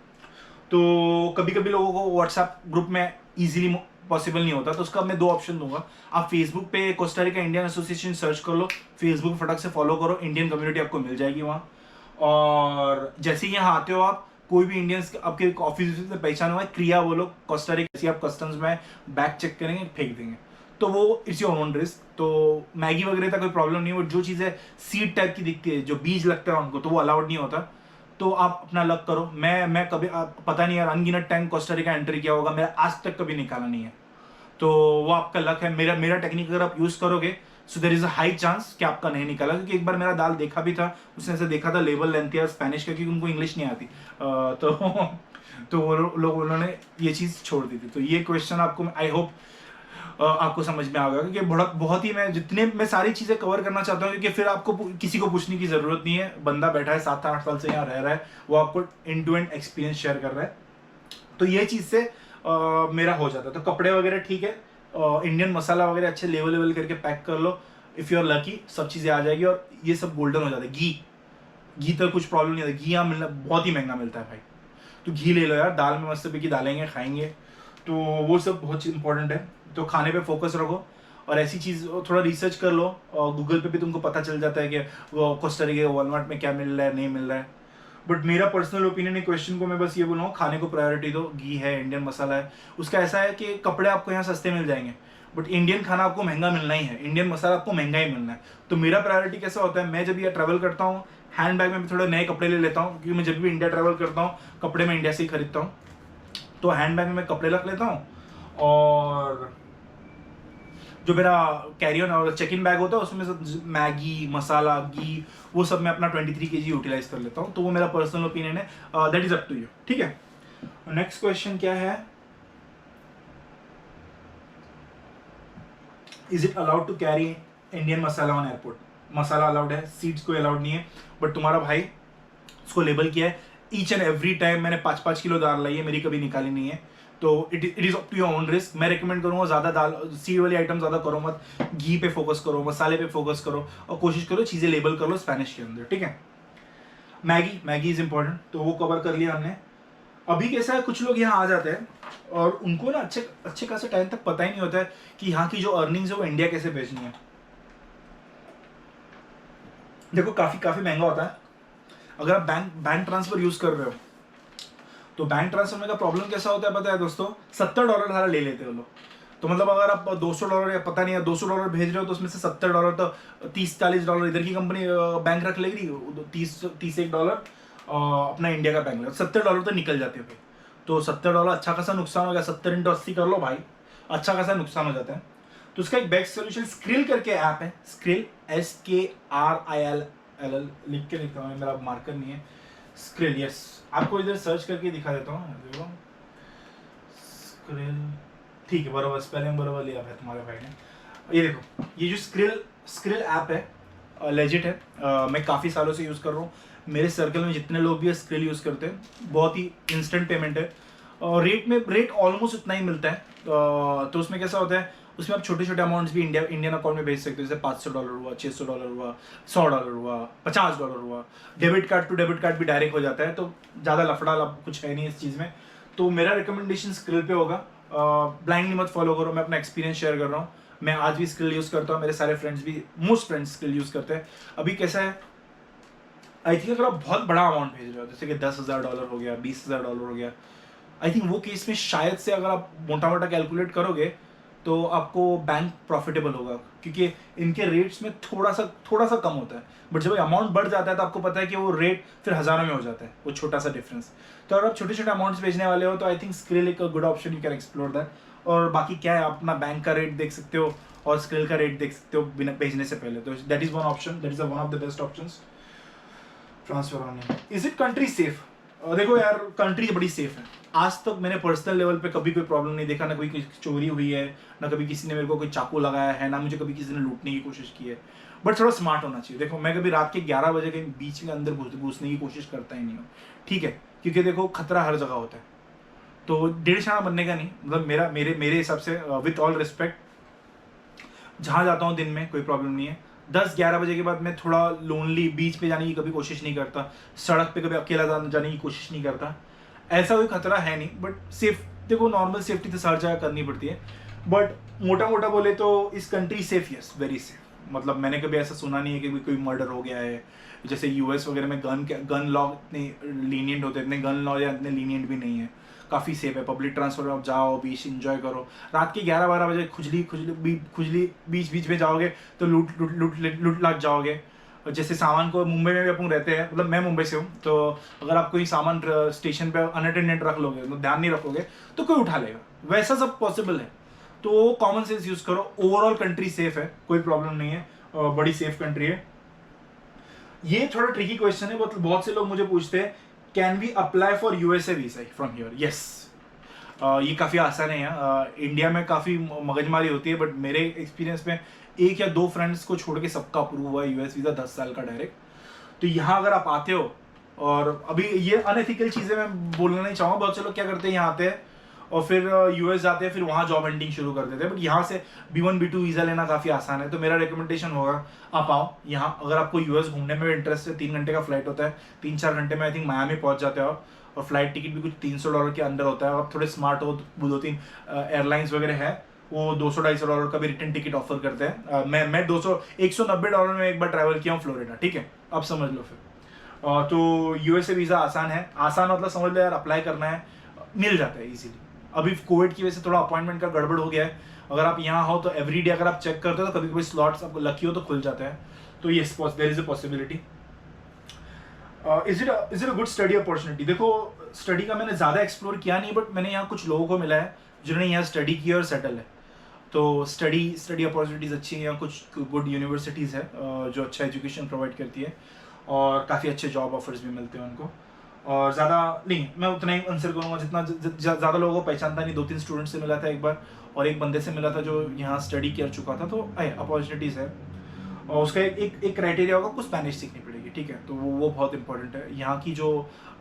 तो कभी कभी लोगों को व्हाट्सएप ग्रुप में इजीली पॉसिबल नहीं होता, तो उसका मैं 2 ऑप्शन दूंगा। आप फेसबुक पे Costa Rica Indian association search कर लो, फेसबुक फटक से फॉलो करो, इंडियन कम्युनिटी आपको मिल जाएगी वहाँ। और जैसे ही यहाँ आते हो आप, कोई भी इंडियंस आपके ऑफिस में पहचान हुआ है, क्रिया बोलो कोस्टा रिका, आप कस्टम्स में बैग चेक करेंगे, फेंक देंगे, तो वो इट्स योर ओन रिस्क। तो मैगी वगैरह का कोई प्रॉब्लम नहीं है, जो चीज़ें सीड टाइप की दिखती है, जो बीज लगता है उनको, तो वो अलाउड नहीं होता। तो आप अपना लक करो। मैं कभी पता नहीं यार, अनगिनत टाइम कोस्टा रिका एंट्री किया होगा, मेरा आज तक कभी निकाला नहीं है, तो वो आपका लक है। मेरा मेरा टेक्निक अगर आप यूज करोगे, so there is a high chance कि आपका नहीं निकाला, क्योंकि एक बार मेरा दाल देखा भी था, उसने ऐसे देखा था लेबल लेंथ या स्पेनिश का, क्योंकि उनको इंग्लिश नहीं आती, तो वो लोग उन्होंने ये चीज़ छोड़ दी थी। तो ये क्वेश्चन आपको, आई होप आपको समझ में आ गया, क्योंकि बहुत ही मैं सारी चीज़ें कवर करना चाहता हूँ, क्योंकि फिर आपको किसी को पूछने की ज़रूरत नहीं है। बंदा बैठा है 7-8 साल से यहाँ रह रहा है, वो आपको end to end experience share कर रहा है, तो ये चीज़ से मेरा हो जाता है। तो कपड़े वगैरह ठीक है, इंडियन मसाला वगैरह अच्छे लेवल करके पैक कर लो, इफ़ यू आर लकी सब चीज़ें आ जाएगी, और ये सब गोल्डन हो जाता है। घी तो कुछ प्रॉब्लम नहीं आता, घी यहाँ मिलना बहुत ही महंगा मिलता है भाई, तो घी ले लो यार, दाल में मस्त की डालेंगे खाएंगे, तो वो सब बहुत इंपॉर्टेंट है। तो खाने पे फोकस रखो, और ऐसी चीज़ थोड़ा रिसर्च कर लो, और गूगल पे भी तुमको पता चल जाता है कि वो कोस्टा रिका वॉलमार्ट में क्या मिल रहा है, नहीं मिल रहा है। बट मेरा पर्सनल ओपिनियन है, क्वेश्चन को मैं बस ये बोलूँगा, खाने को प्रायोरिटी दो। घी है, इंडियन मसाला है, उसका ऐसा है कि कपड़े आपको यहाँ सस्ते मिल जाएंगे, बट इंडियन खाना आपको महंगा मिलना ही है, इंडियन मसाला आपको महंगा ही मिलना है। तो मेरा प्रायोरिटी कैसा होता है, मैं जब ये ट्रैवल करता हूँ, हैंड बैग में भी थोड़े नए कपड़े ले लेता हूँ, क्योंकि मैं जब भी इंडिया ट्रैवल करता हूँ, कपड़े मैं इंडिया से ही खरीदता हूँ, तो हैंड बैग में मैं कपड़े रख लेता हूँ, और जो मेरा कैरी ऑन और चेक इन बैग होता है, उसमें से मैगी, मसाला, घी, वो सब मैं अपना 23 kg यूटिलाइज कर लेता हूँ। तो वो मेरा पर्सनल ओपिनियन है, that is up to you, ठीक है। नेक्स्ट क्वेश्चन क्या है, is it allowed to carry Indian masala on airport? Masala allowed है, सीड्स को अलाउड नहीं है, बट तुम्हारा भाई उसको लेबल किया है। ईच एंड एवरी टाइम मैंने 5-5 किलो दाल लाई है, मेरी कभी निकाली नहीं है, तो it is up to your own risk. मैं रिकमेंड करूंगा ज़्यादा दाल सीड वाली आइटम ज़्यादा करो मत, घी पे फोकस करो, मसाले पे फोकस करो, और कोशिश करो चीज़ें लेबल कर लो स्पेनिश के अंदर, ठीक है। मैगी इज इंपॉर्टेंट, तो वो कवर कर लिया हमने। अभी कैसा है, कुछ लोग यहाँ आ जाते हैं और उनको ना अच्छे खासे टाइम तक पता ही नहीं होता है कि यहाँ की जो अर्निंग्स है वो इंडिया कैसे भेजनी है। देखो काफ़ी महंगा होता है अगर आप बैंक ट्रांसफर यूज़ कर रहे हो, तो बैंक ट्रांसफर में का प्रॉब्लम कैसा होता है पता है दोस्तों, $70 सारा ले लेते हो लोग। तो मतलब अगर आप $200 या पता नहीं है $200 भेज रहे हो, तो उसमें से $70 तो $30-40 इधर की कंपनी बैंक रख लेगी, 30-31 डॉलर अपना इंडिया का बैंक, $70 तो निकल जाते हैं। तो $70 अच्छा खासा नुकसान हो गया, 70 × 80 कर लो भाई, अच्छा खासा नुकसान हो जाता है। तो उसका एक बेस्ट सोल्यूशन स्क्रिल करके ऐप है, स्क्रिल SKRIL लिख के लिखता हूँ, मेरा मार्कर नहीं है, स्क्रिल, यस, आपको इधर सर्च करके दिखा देता हूँ, देखो स्क्रिल, ठीक है, बराबर स्पेलिंग बराबर लिया है तुम्हारे भाई ने। ये देखो, ये जो स्क्रिल ऐप है लेजिट है, मैं काफ़ी सालों से यूज़ कर रहा हूँ, मेरे सर्कल में जितने लोग भी है स्क्रिल यूज़ करते हैं, बहुत ही इंस्टेंट पेमेंट है, और रेट ऑलमोस्ट उतना ही मिलता है। तो उसमें कैसा होता है, उसमें आप छोटे छोटे अमाउंट्स भी इंडियन अकाउंट में भेज सकते हो, जैसे $500 हुआ, $600 हुआ, $100 हुआ, $50 हुआ, debit card to debit card भी डायरेक्ट हो जाता है, तो ज़्यादा लफड़ा कुछ है नहीं इस चीज़ में। तो मेरा रिकमेंडेशन स्क्रिल पे होगा, ब्लाइंडली मत फॉलो करो, मैं अपना एक्सपीरियंस शेयर कर रहा हूँ, मैं आज भी स्क्रिल यूज़ करता हूँ, मेरे सारे फ्रेंड्स भी, मोस्ट फ्रेंड्स स्क्रिल यूज़ करते हैं। अभी कैसा है, आई थिंक अगर आप बहुत बड़ा अमाउंट भेज रहे हो, जैसे कि $10,000 हो गया, $20,000 हो गया, आई थिंक वो केस में शायद से अगर आप मोटा कैलकुलेट करोगे तो आपको बैंक प्रॉफिटेबल होगा, क्योंकि इनके रेट्स में थोड़ा सा कम होता है, बट जब अमाउंट बढ़ जाता है तो आपको पता है कि वो रेट फिर हज़ारों में हो जाता है, वो छोटा सा डिफरेंस। तो अगर आप छोटे छोटे अमाउंट्स भेजने वाले हो, तो आई थिंक स्क्रिल एक good option, you can explore that. और बाकी क्या है, आप अपना बैंक का रेट देख सकते हो और स्क्रिल का रेट देख सकते हो बिना भेजने से पहले, तो that is one option, that is one of the best options. Transfer on, is it country safe? देखो यार, कंट्री बड़ी सेफ है, आज तक मैंने पर्सनल लेवल पे कभी कोई प्रॉब्लम नहीं देखा, ना कोई चोरी हुई है, ना कभी किसी ने मेरे को कोई चाकू लगाया है, ना मुझे कभी किसी ने लूटने की कोशिश की है। बट थोड़ा स्मार्ट होना चाहिए। देखो मैं कभी रात के 11 बजे कहीं बीच में अंदर घुसने की कोशिश करता ही नहीं हूँ, ठीक है, क्योंकि देखो खतरा हर जगह होता है, तो 1.5 शाना बनने का नहीं, मतलब मेरे हिसाब से विथ ऑल रिस्पेक्ट, जहाँ जाता हूँ दिन में कोई प्रॉब्लम नहीं है। 10-11 बजे के बाद मैं थोड़ा लोनली बीच पे जाने की कभी कोशिश नहीं करता, सड़क पे कभी अकेला जाने की कोशिश नहीं करता। ऐसा कोई खतरा है नहीं, बट सेफ देखो, नॉर्मल सेफ्टी तो हर जगह करनी पड़ती है, बट मोटा मोटा बोले तो इस country safe, yes very safe. मतलब मैंने कभी ऐसा सुना नहीं है कि कोई मर्डर हो गया है। जैसे यूएस वगैरह में गन लॉ इतने लीनियंट होते हैं, इतने गन लॉ या इतने लीनियंट भी नहीं है, काफ़ी सेफ है। पब्लिक ट्रांसपोर्ट में आप जाओ, बीच इंजॉय करो। रात के 11-12 बजे खुजली बीच बीच में जाओगे तो लूट लाट जाओगे। जैसे सामान को मुंबई में भी अपन रहते हैं, मतलब मैं मुंबई से हूँ, तो अगर आप कोई सामान स्टेशन पे अनअटेंडेंट रख लोगे, तो ध्यान नहीं रखोगे तो कोई उठा लेगा, वैसा सब पॉसिबल है। तो कॉमन सेंस यूज करो। ओवरऑल कंट्री सेफ है, कोई प्रॉब्लम नहीं है, बड़ी सेफ कंट्री है। ये थोड़ा ट्रिकी क्वेश्चन है, बहुत से लोग मुझे पूछते हैं can we apply for USA visa from here. Yes, ये काफ़ी आसान है यहाँ। इंडिया में काफ़ी मगजमारी होती है, बट मेरे एक्सपीरियंस में 1 या 2 फ्रेंड्स को छोड़ के सबका अप्रूव हुआ है यूएस वीज़ा 10 साल का डायरेक्ट। तो यहाँ अगर आप आते हो, और अभी ये अनएथिकल चीज़ें मैं बोलना नहीं चाहूँगा, बहुत से लोग क्या करते हैं यहाँ आते हैं और फिर यूएस जाते हैं, फिर वहाँ जॉब हंटिंग शुरू कर देते हैं। बट यहाँ से B1 B2 वीज़ा लेना काफ़ी आसान है। तो मेरा रिकमेंडेशन होगा आप आओ यहाँ। अगर आपको यूएस घूमने में इंटरेस्ट है, 3 घंटे का फ्लाइट होता है, 3-4 घंटे में आई थिंक मायामी पहुँच जाते हो आप, और फ्लाइट टिकट भी कुछ $300 के अंदर होता है। आप थोड़े स्मार्ट हो तो 2-3 एयरलाइंस वगैरह है, वो $200-250 का भी रिटर्न टिकट ऑफर करते हैं। मैं $190 में एक बार ट्रैवल किया हूँ फ्लोरिडा, ठीक है, अब समझ लो फिर। तो यूएसए वीज़ा आसान है, आसान मतलब समझ लो यार, अप्लाई करना है, मिल जाता है इजीली। अभी कोविड की वजह से थोड़ा अपॉइंटमेंट का गड़बड़ हो गया है। अगर आप यहाँ हो तो एवरीडे अगर आप चेक करते हो तो कभी कभी स्लॉट्स आपको लकी हो तो खुल जाते हैं। तो yes, there is a possibility. Is it a good study opportunity? देखो, स्टडी का मैंने ज़्यादा एक्सप्लोर किया नहीं, बट मैंने यहाँ कुछ लोगों को मिला है जिन्होंने यहाँ स्टडी की और सेटल है। तो स्टडी अपॉर्चुनिटीज़ अच्छी हैं, यहाँ कुछ गुड यूनिवर्सिटीज़ है जो अच्छा एजुकेशन प्रोवाइड करती है, और काफ़ी अच्छे जॉब ऑफर्स भी मिलते हैं उनको। और ज़्यादा नहीं, मैं उतना ही आंसर करूँगा जितना ज़्यादा लोगों को पहचानता नहीं। 2-3 स्टूडेंट से मिला था एक बार, और एक बंदे से मिला था जो यहाँ स्टडी कर चुका था। तो अपॉर्चुनिटीज़ है, और उसका एक क्राइटेरिया होगा, आपको स्पेनिश सीखनी पड़ेगी, ठीक है। तो वो बहुत इंपॉर्टेंट है। यहाँ की जो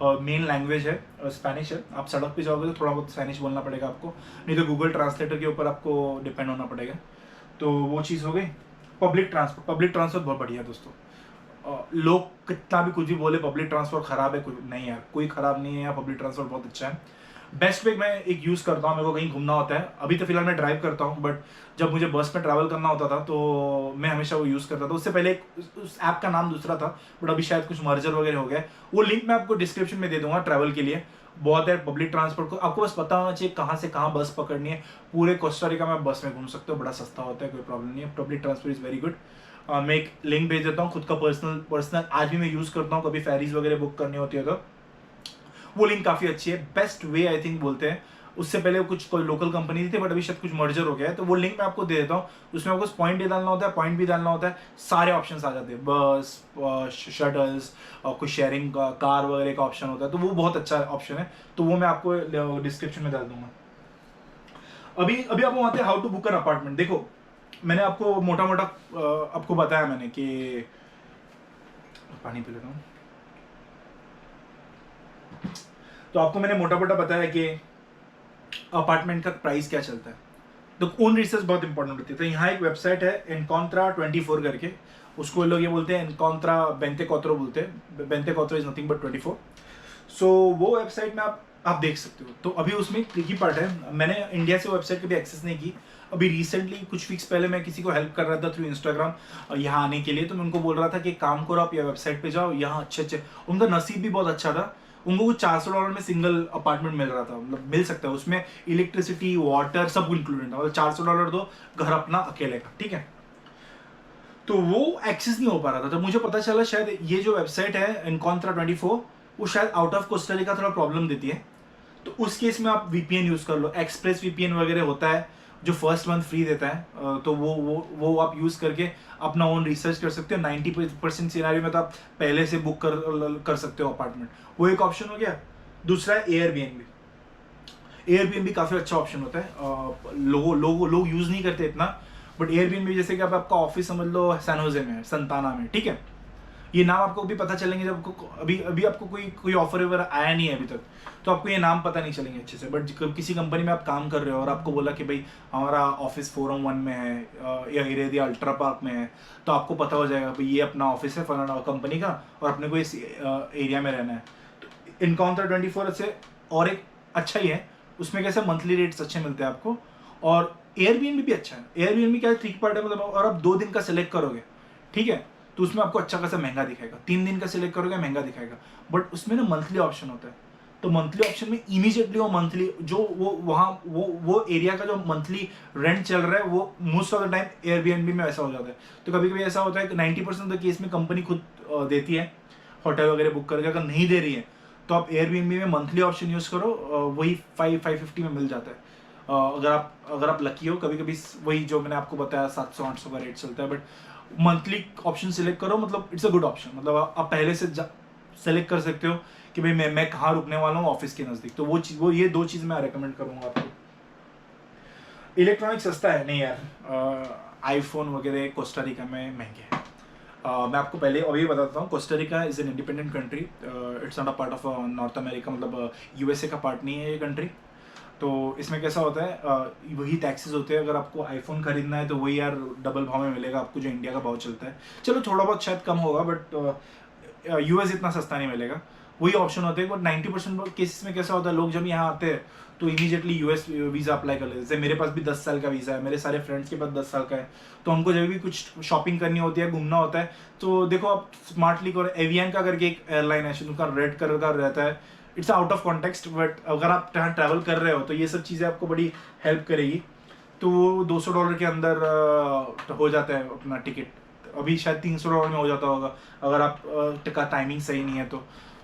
मेन लैंग्वेज है स्पेनिश है। आप सड़क पे जाओगे तो थोड़ा बहुत स्पेनिश बोलना पड़ेगा आपको, नहीं तो गूगल ट्रांसलेटर के ऊपर आपको डिपेंड होना पड़ेगा। तो वो चीज़ हो गई। पब्लिक ट्रांसपोर्ट बहुत बढ़िया है दोस्तों। लोग कितना भी कुछ भी बोले पब्लिक ट्रांसपोर्ट खराब है, कुछ नहीं यार, कोई खराब नहीं है यार, पब्लिक ट्रांसपोर्ट बहुत अच्छा है। बेस्ट वे मैं एक यूज़ करता हूँ, मेरे को कहीं घूमना होता है, अभी तो फिलहाल मैं ड्राइव करता हूँ, बट जब मुझे बस में ट्रैवल करना होता था तो मैं हमेशा वो यूज़ करता था। उससे पहले उस ऐप का नाम दूसरा था, बट अभी शायद कुछ मर्जर वगैरह हो गया। वो लिंक मैं आपको डिस्क्रिप्शन में दे दूंगा ट्रैवल के लिए। बहुत है पब्लिक ट्रांसपोर्ट को, आपको बस पता होना चाहिए कहाँ से कहाँ बस पकड़नी है। पूरे कोस्टा रिका में बस में घूम सकते हो, बड़ा सस्ता होता है, कोई प्रॉब्लम नहीं है। Public transport is very good. मैं एक लिंक भेज देता हूँ खुद का पर्सनल आज भी मैं यूज़ करता हूँ, कभी फेरीज वगैरह बुक करनी होती है तो वो लिंक काफ़ी अच्छी है। बेस्ट वे आई थिंक बोलते हैं। उससे पहले कुछ कोई लोकल कंपनी थी, बट अभी शायद कुछ मर्जर हो गया है। तो वो लिंक मैं आपको दे देता हूँ, उसमें आपको पॉइंट भी डालना होता है, पॉइंट भी डालना होता है, सारे ऑप्शन आ जाते हैं, बस, शटल्स, और कुछ शेयरिंग का कार वगैरह का ऑप्शन होता है। तो वो बहुत अच्छा ऑप्शन है, तो वो मैं आपको डिस्क्रिप्शन में डाल दूंगा। अभी आपको आते हैं how to book an apartment. देखो, मैंने आपको मोटा मोटा आपको बताया मैंने कि पानी पी लेता हूँ। तो आपको मैंने मोटा मोटा बताया कि अपार्टमेंट का प्राइस क्या चलता है। तो ओन रिसर्च बहुत इंपॉर्टेंट होती है। तो यहाँ एक वेबसाइट है Encontra24 करके, उसको लोग ये बोलते हैं Encontra 24 बोलते हैं। 24 इज नथिंग बट 24। सो वो वेबसाइट में आप देख सकते हो। तो अभी उसमें ट्रिकी पार्ट है, मैंने इंडिया से वेबसाइट कभी एक्सेस नहीं की। अभी रिसेंटली कुछ वीक्स पहले मैं किसी को हेल्प कर रहा था थ्रू इंस्टाग्राम यहाँ आने के लिए। तो मैं उनको बोल रहा था कि काम करो, आप या वेबसाइट पे जाओ, यहाँ अच्छे उनका नसीब भी बहुत अच्छा था। उनको कुछ $400 में सिंगल अपार्टमेंट मिल रहा था, मतलब मिल सकता है। उसमें इलेक्ट्रिसिटी, वाटर सब इंक्लूडेड था, मतलब $400 दो, घर अपना अकेले का, ठीक है। तो वो एक्सेस नहीं हो पा रहा था। तो मुझे पता चला शायद ये जो वेबसाइट है Encontra24 वो शायद आउट ऑफ कोस्टा रिका थोड़ा प्रॉब्लम देती है। तो उस केस में आप वीपीएन यूज़ कर लो। एक्सप्रेस वीपीएन वगैरह होता है जो फर्स्ट मंथ फ्री देता है। तो वो आप यूज़ करके अपना ओन रिसर्च कर सकते हो। 90% सिनेरियो में तो आप पहले से बुक कर सकते हो अपार्टमेंट। वो एक ऑप्शन हो गया। दूसरा है एयरबीएनबी। एयरबीएनबी काफ़ी अच्छा ऑप्शन होता है। लोग यूज़ नहीं करते इतना, बट एयरबीएनबी जैसे कि आप आपका ऑफिस समझ लो सैन होजे में है, संताना में, ठीक है। ये नाम आपको भी पता चलेंगे जब आपको अभी अभी आपको कोई ऑफर वगैरह आया नहीं है अभी तक, तो आपको ये नाम पता नहीं चलेंगे अच्छे से। बट किसी कंपनी में आप काम कर रहे हो और आपको बोला कि भाई हमारा ऑफिस फोरम 1 में है या इरेदिया अल्ट्रा पार्क में है, तो आपको पता हो जाएगा भाई ये अपना ऑफिस है फलाना कंपनी का और अपने को इस एरिया में रहना है। तो Encounter24 से और एक अच्छा ही है, उसमें कैसे मंथली रेट्स अच्छे मिलते हैं आपको, और एयरबीएनबी भी अच्छा है। एयरबीएनबी क्या है, ठीक पार्ट है, मतलब और आप 2 दिन का सिलेक्ट करोगे, ठीक है, तो उसमें आपको अच्छा खासा महंगा दिखाएगा। 3 दिन का सिलेक्ट करोगे महंगा दिखाएगा, बट उसमें ना मंथली ऑप्शन होता है। तो मंथली ऑप्शन में इमीडिएटली वो मंथली जो वो वहाँ वो एरिया का जो मंथली रेंट चल रहा है वो most of the time Airbnb में ऐसा हो जाता है। तो कभी कभी ऐसा होता है कि 90% ऑफ द केस में कंपनी खुद देती है होटल वगैरह बुक करके। अगर नहीं दे रही है तो आप एयरबीएनबी में मंथली ऑप्शन यूज़ करो, वही 550 में मिल जाता है। अगर आप लकी हो, कभी कभी वही जो मैंने आपको बताया 700-800 का रेट चलता है, बट मंथली ऑप्शन सिलेक्ट करो, मतलब इट्स अ गुड ऑप्शन। मतलब आप पहले से सेलेक्ट कर सकते हो कि भाई मैं कहाँ रुकने वाला हूँ ऑफिस के नज़दीक। तो वो ये 2 चीज़ मैं रेकमेंड करूँगा आपको। इलेक्ट्रॉनिक सस्ता है नहीं यार, आईफोन वगैरह कोस्टारिका में महंगे हैं। मैं आपको पहले अभी बताता हूँ, Costa Rica is an independent country, it's not a part of north America, मतलब यूएसए का पार्ट नहीं है ये कंट्री। तो इसमें कैसा होता है, वही टैक्सेस होते हैं। अगर आपको आईफोन खरीदना है तो वही यार डबल भाव में मिलेगा आपको जो इंडिया का भाव चलता है। चलो थोड़ा बहुत शायद कम होगा, बट यूएस इतना सस्ता नहीं मिलेगा। वही ऑप्शन होते हैं, बट 90% केसेस में कैसा होता है, लोग जब यहाँ आते हैं तो इमीडिएटली यूएस वीज़ा अप्लाई कर लेते हैं। जैसे मेरे पास भी 10 साल का वीज़ा है, मेरे सारे फ्रेंड्स के पास 10 साल का है। तो हमको जब भी कुछ शॉपिंग करनी होती है, घूमना होता है, तो देखो आप स्मार्टली करो। एवियन का करके एक एयरलाइन है, उनका रेड कलर का रहता है, it's out of context, but अगर आप यहाँ ट्रैवल कर रहे हो तो ये सब चीज़ें आपको बड़ी हेल्प करेगी। तो वो $200 के अंदर हो जाता है अपना टिकट। अभी शायद $300 में हो जाता होगा अगर आप का टाइमिंग सही नहीं है तो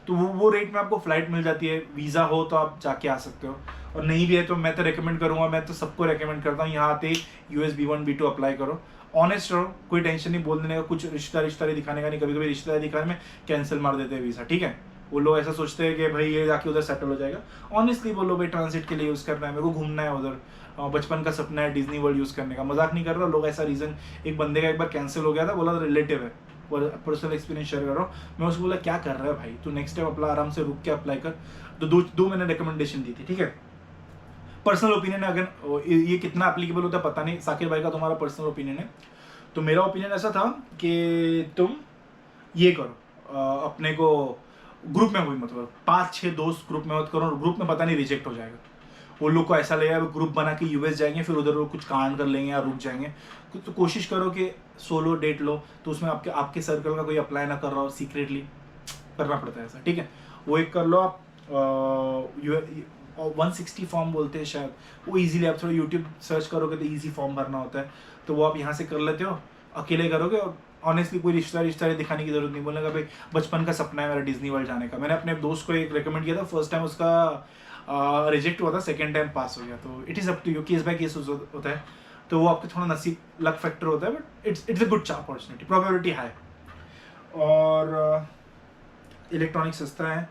वो रेट में आपको फ्लाइट मिल जाती है। वीज़ा हो तो आप जाके आ सकते हो, और नहीं भी है तो मैं तो रेकमेंड करूँगा, मैं तो सबको रेकमेंड करता हूँ यहाँ आते US B1 B2 अप्लाई करो। ऑनेस्ट रहो, कोई टेंशन नहीं बोल देने का, कुछ रिश्तेदारी दिखाने का नहीं। कभी कभी रिश्तेदारी दिखाने में कैंसिल मार देते हैं वीज़ा, ठीक है। वो लोग ऐसा सोचते हैं कि भाई ये जाके उधर सेटल हो जाएगा। ऑनेस्टली बोलो भाई ट्रांजिट के लिए यूज़ करना है, मेरे को घूमना है उधर, बचपन का सपना है डिज्नी वर्ल्ड यूज़ करने का। मजाक नहीं कर रहा, लोग ऐसा रीज़न, एक बंदे का एक बार कैंसिल हो गया था, बोला रिलेटिव है, पर्सनल एक्सपीरियंस शेयर कर रहा हूँ मैं। उसको बोला क्या कर रहा है भाई, तू नेक्स्ट टाइम अपना आराम से रुक के अप्लाई कर। तो दो मैंने रिकमेंडेशन दी थी, ठीक है। पर्सनल ओपिनियन है, अगर ये कितना एप्लीकेबल होता है पता नहीं, साकिर भाई का तुम्हारा पर्सनल ओपिनियन है। तो मेरा ओपिनियन ऐसा था कि तुम ये करो, अपने को ग्रुप में कोई मतलब 5-6 दोस्त ग्रुप में मत करो, ग्रुप में पता नहीं रिजेक्ट हो जाएगा। वो लोग को ऐसा लगेगा ग्रुप बना के यूएस जाएंगे, फिर उधर वो कुछ कांड कर लेंगे या रुक जाएंगे। तो कोशिश करो कि सोलो डेट लो, तो उसमें आपके सर्कल का कोई अप्लाई ना कर रहा हो, सीक्रेटली करना पड़ता है ऐसा, ठीक है। वो एक कर लो आप, 160 फॉर्म बोलते हैं शायद, वो इजीली आप थोड़ा यूट्यूब सर्च करोगे तो इजी फॉर्म भरना होता है, तो वो आप यहाँ से कर लेते हो, अकेले करोगे। और ऑनेस्टली कोई रिश्ता दिखाने की जरूरत नहीं, बोलने का भाई बचपन का सपना है मेरा डिज्नी वर्ल्ड जाने का। मैंने अपने दोस्त को एक रेकमेंड किया था, फर्स्ट टाइम उसका रिजेक्ट हुआ था, सेकेंड टाइम पास हो गया। तो it is up to you, case by case होता है, तो वो आपके थोड़ा नसीब लक फैक्टर होता है, but it's a good opportunity, probability high. और इलेक्ट्रॉनिक सस्ता है।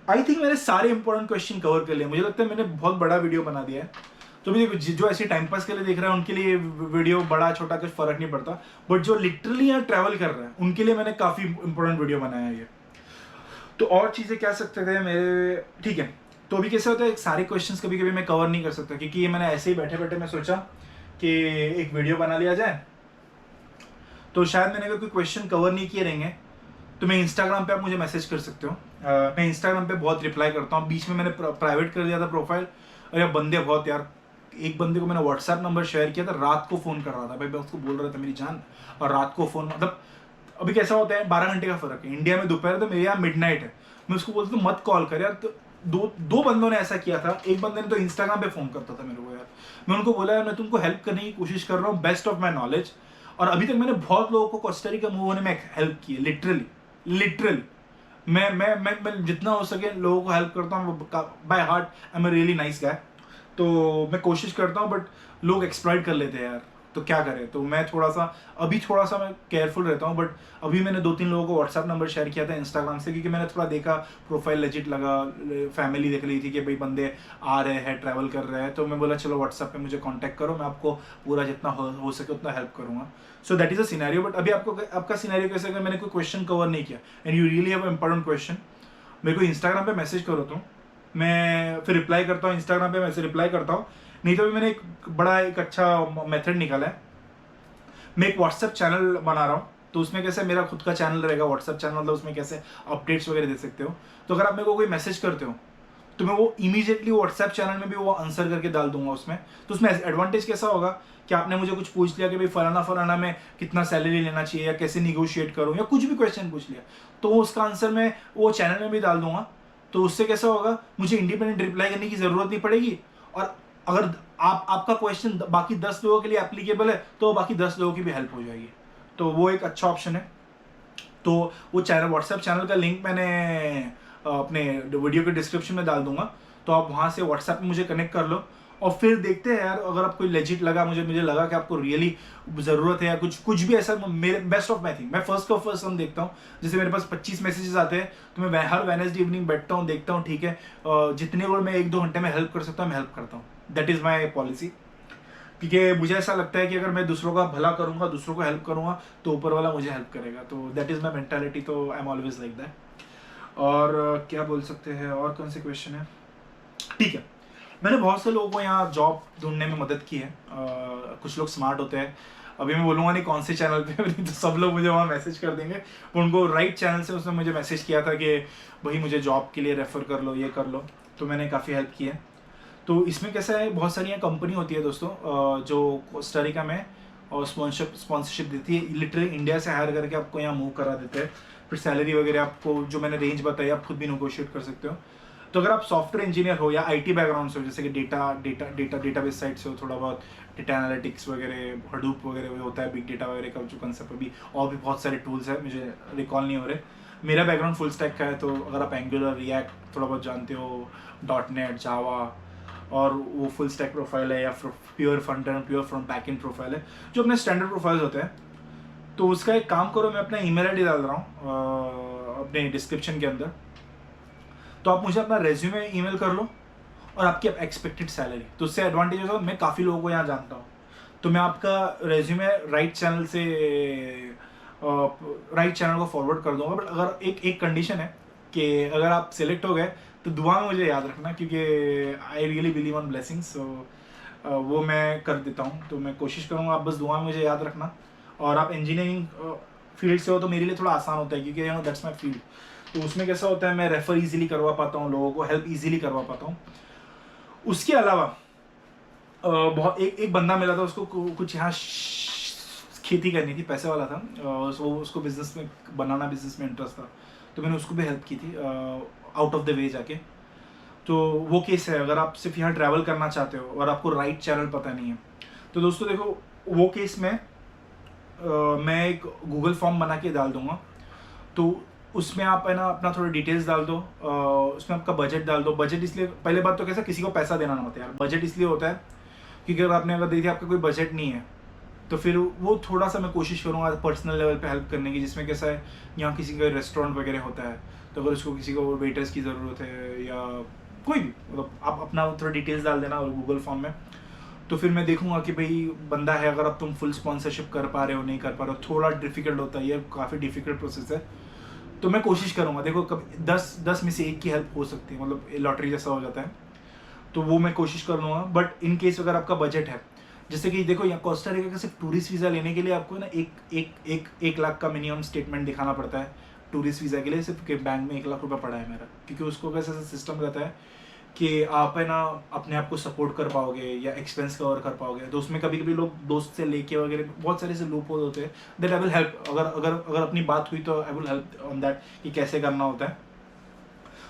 आई थिंक मैंने सारे इंपॉर्टेंट क्वेश्चन कवर कर लिए, मुझे लगता है मैंने बहुत बड़ा वीडियो बना दिया है। तो भी जो ऐसे टाइम पास के लिए देख रहे हैं उनके लिए वीडियो बड़ा छोटा कुछ फर्क नहीं पड़ता, बट जो लिटरली यहाँ ट्रैवल कर रहे हैं उनके लिए मैंने काफ़ी इंपॉर्टेंट वीडियो बनाया है ये। तो और चीज़ें क्या सकते थे मेरे, ठीक है। तो अभी कैसे होता है, सारे क्वेश्चंस कभी कभी मैं कवर नहीं कर सकता, क्योंकि ये मैंने ऐसे ही बैठे बैठे मैं सोचा कि एक वीडियो बना लिया जाए। तो शायद मैंने अगर कोई क्वेश्चन कवर नहीं किए रहेंगे तो मैं इंस्टाग्राम पे आप मुझे मैसेज कर सकते हो। मैं इंस्टाग्राम पे बहुत रिप्लाई करता हूँ। बीच में मैंने प्राइवेट कर दिया था प्रोफाइल, और यार बंदे बहुत, यार एक बंदे को मैंने व्हाट्सएप नंबर शेयर किया था, रात को फ़ोन कर रहा था भाई, मैं उसको बोल रहा था मेरी जान, और रात को फ़ोन, मतलब अभी कैसा होता है 12 घंटे का फ़र्क है, इंडिया में दोपहर, तो मेरे यहाँ मिडनाइट है। मैं उसको बोलता हूँ मत कॉल कर यार। तो दो बंदों ने ऐसा किया था, एक बंदे ने तो इंस्टाग्राम पे फ़ोन करता था मेरे को यार। मैं उनको बोला यार मैं तुमको हेल्प करने की कोशिश कर रहा हूँ बेस्ट ऑफ माई नॉलेज, और अभी तक मैंने बहुत लोगों को कोस्टारिका मूव होने में हेल्प की है, लिटरली मैं जितना हो सके लोगों को हेल्प करता हूँ by heart. I am a really nice guy, तो मैं कोशिश करता हूँ, बट लोग एक्सप्लॉइट कर लेते हैं यार। तो क्या करें। तो मैं थोड़ा सा मैं केयरफुल रहता हूँ। बट अभी मैंने 2-3 लोगों को व्हाट्सएप नंबर शेयर किया था इंस्टाग्राम से, क्योंकि मैंने थोड़ा देखा प्रोफाइल लेजिट लगा, फैमिली देख ली थी कि भाई बंदे आ रहे हैं, ट्रैवल कर रहे हैं। तो मैं बोला चलो व्हाट्सएप पे मुझे कांटेक्ट करो, मैं आपको पूरा जितना हो सके उतना हेल्प करूँगा। So that is a scenario. But अभी आपका सिनेरियो कैसे, अगर मैंने कोई क्वेश्चन कवर नहीं किया and you really have important question, मेरे को इंस्टाग्राम पे मैसेज करो, तो मैं फिर रिप्लाई करता हूँ। इंस्टाग्राम पे मैसेज रिप्लाई करता हूँ। नहीं तो भी मैंने एक अच्छा मेथड निकाला है। मैं एक व्हाट्सएप चैनल बना रहा हूँ, तो उसमें कैसे मेरा खुद का चैनल रहेगा व्हाट्सएप चैनल, मतलब उसमें कैसे अपडेट्स वगैरह दे सकते हो। तो अगर आप मेरे को कोई मैसेज करते हो तो मैं वो इमीडिएटली व्हाट्सएप चैनल में भी वो आंसर करके डाल दूंगा उसमें। तो उसमें एडवांटेज कैसा होगा कि आपने मुझे कुछ पूछ लिया कि भाई फलाना में कितना सैलरी लेना चाहिए या कैसे निगोशिएट करूँ, या कुछ भी क्वेश्चन पूछ लिया, तो उसका आंसर मैं वो चैनल में भी डाल दूंगा। तो उससे कैसा होगा, मुझे इंडिपेंडेंट रिप्लाई करने की जरूरत नहीं पड़ेगी। और अगर आपका क्वेश्चन बाकी 10 लोगों के लिए एप्लीकेबल है तो बाकी 10 लोगों की भी हेल्प हो जाएगी। तो वो एक अच्छा ऑप्शन है। तो वो चैनल, व्हाट्सएप चैनल का लिंक मैंने अपने वीडियो के डिस्क्रिप्शन में डाल दूंगा। तो आप वहाँ से व्हाट्सएप में मुझे कनेक्ट कर लो, और फिर देखते हैं यार, अगर आपको लेजिट लगा, मुझे लगा कि आपको रियली ज़रूरत है या कुछ भी ऐसा, मेरे बेस्ट ऑफ माई थिंग, मैं फर्स्ट का फर्स्ट हम देखता हूँ। जैसे मेरे पास 25 मैसेजेस आते हैं, तो मैं हर वेडनेसडे इवनिंग बैठता हूँ, देखता हूँ, ठीक है जितने को मैं 1-2 घंटे में हेल्प कर सकता हूँ मैं हेल्प करता हूँ। That is my policy. क्योंकि मुझे ऐसा लगता है कि अगर मैं दूसरों का भला करूँगा, दूसरों को हेल्प करूँगा, तो ऊपर वाला मुझे हेल्प करेगा। तो दैट इज़ माई मेंटालिटी। तो I am always like that. और क्या बोल सकते हैं, और कौन से क्वेश्चन है। ठीक है, मैंने बहुत से लोगों को यहाँ जॉब ढूंढने में मदद की है। कुछ लोग स्मार्ट होते हैं, अभी मैं बोलूँगा नहीं कौन से चैनल पे, नहीं तो सब लोग मुझे वहाँ मैसेज कर देंगे। पर उनको राइट चैनल से उसने मुझे मैसेज किया था कि भाई मुझे जॉब के लिए रेफ़र कर लो, ये कर लो। तो मैंने काफ़ी हेल्प की है। तो इसमें कैसा है, बहुत सारी यहाँ कंपनी होती है दोस्तों, जो कोस्टा रिका में और स्पॉन्सरशिप देती है, लिटरली इंडिया से हायर करके आपको यहाँ मूव करा देते हैं। फिर सैलरी वगैरह आपको, जो मैंने रेंज बताई, आप खुद भी नेगोशिएट कर सकते हो। तो अगर आप सॉफ्टवेयर इंजीनियर हो या आईटी बैकग्राउंड से हो, जैसे कि डेटाबेस साइड से हो, थोड़ा बहुत डेटा एनालिटिक्स वगैरह, हडूप वगैरह भी होता है, बिग डेटा वगैरह का जो कंसेप्ट भी, और भी बहुत सारे टूल्स हैं, मुझे रिकॉल नहीं हो रहे। मेरा बैकग्राउंड फुल स्टैक का है, तो अगर आप एंगुलर, रिएक्ट थोड़ा बहुत जानते हो, .NET, जावा, और वो फुल स्टैक प्रोफाइल है, या pure front end pure front back and profile है, जो अपने स्टैंडर्ड प्रोफाइल्स होते हैं, तो उसका एक काम करो, मैं अपना ईमेल आईडी डाल रहा हूँ अपने डिस्क्रिप्शन के अंदर। तो आप मुझे अपना रेज्यूमे ईमेल कर लो और आपकी एक्सपेक्टेड सैलरी। तो उससे एडवांटेज होगा, मैं काफ़ी लोगों को यहाँ जानता हूँ, तो मैं आपका रेज्यूमे राइट चैनल को फॉरवर्ड कर दूंगा। बट अगर एक कंडीशन है कि अगर आप सिलेक्ट हो गए तो दुआ में मुझे याद रखना, क्योंकि I really believe on blessings. So वो मैं कर देता हूँ, तो मैं कोशिश करूँगा, आप बस दुआ में मुझे याद रखना। और आप इंजीनियरिंग फील्ड से हो तो मेरे लिए थोड़ा आसान होता है, क्योंकि you know that's my field. तो उसमें कैसा होता है, मैं रेफर इजीली करवा पाता हूँ लोगों को, हेल्प इजीली करवा पाता हूँ। उसके अलावा बहुत एक बंदा मिला था, उसको कुछ यहाँ खेती करनी थी, पैसे वाला था, उसको बिजनेस में इंटरेस्ट था, तो मैंने उसको भी हेल्प की थी आउट ऑफ द वे जाके। तो वो केस है, अगर आप सिर्फ यहाँ ट्रैवल करना चाहते हो और आपको राइट चैनल पता नहीं है, तो दोस्तों देखो, वो केस में मैं एक गूगल फॉर्म बना के डाल दूंगा। तो उसमें आप है ना अपना थोड़ा डिटेल्स डाल दो, उसमें आपका बजट डाल दो। बजट इसलिए, पहले बात तो कैसा, किसी को पैसा देना ना होता है यार। बजट इसलिए होता है क्योंकि अगर देखिए आपका कोई बजट नहीं है, तो फिर वो थोड़ा सा मैं कोशिश करूँगा पर्सनल लेवल पे हेल्प करने की, जिसमें कैसा है, यहाँ किसी का रेस्टोरेंट वगैरह होता है, तो अगर उसको किसी को वेटर्स की ज़रूरत है या कोई भी, मतलब आप अपना थोड़ा डिटेल्स डाल देना और गूगल फॉर्म में। तो फिर मैं देखूंगा कि भाई बंदा है, अगर अब तुम फुल स्पॉन्सरशिप कर पा रहे हो, नहीं कर पा रहे हो, थोड़ा डिफिकल्ट होता है, ये काफ़ी डिफिकल्ट प्रोसेस है। तो मैं कोशिश करूँगा, देखो कभी 10 में से एक की हेल्प हो सकती है, मतलब लॉटरी जैसा हो जाता है, तो वो मैं कोशिश कर लूँगा। बट इन केस अगर आपका बजट है, जैसे कि देखो यहाँ कोस्टा रिका का सिर्फ टूरिस्ट वीज़ा लेने के लिए आपको ना एक लाख का मिनिमम स्टेटमेंट दिखाना पड़ता है टूरिस्ट वीज़ा के लिए, सिर्फ कि बैंक में 1 लाख रुपया पड़ा है मेरा, क्योंकि उसको कैसे ऐसा सिस्टम रहता है कि आप है ना अपने आप को सपोर्ट कर पाओगे या एक्सपेंस कवर कर पाओगे। तो उसमें कभी कभी लोग दोस्त से लेके वगैरह बहुत सारे से लूप होल होते हैं, दैट आई विल हेल्प। अगर अपनी बात हुई तो I will help on that कि कैसे करना होता है।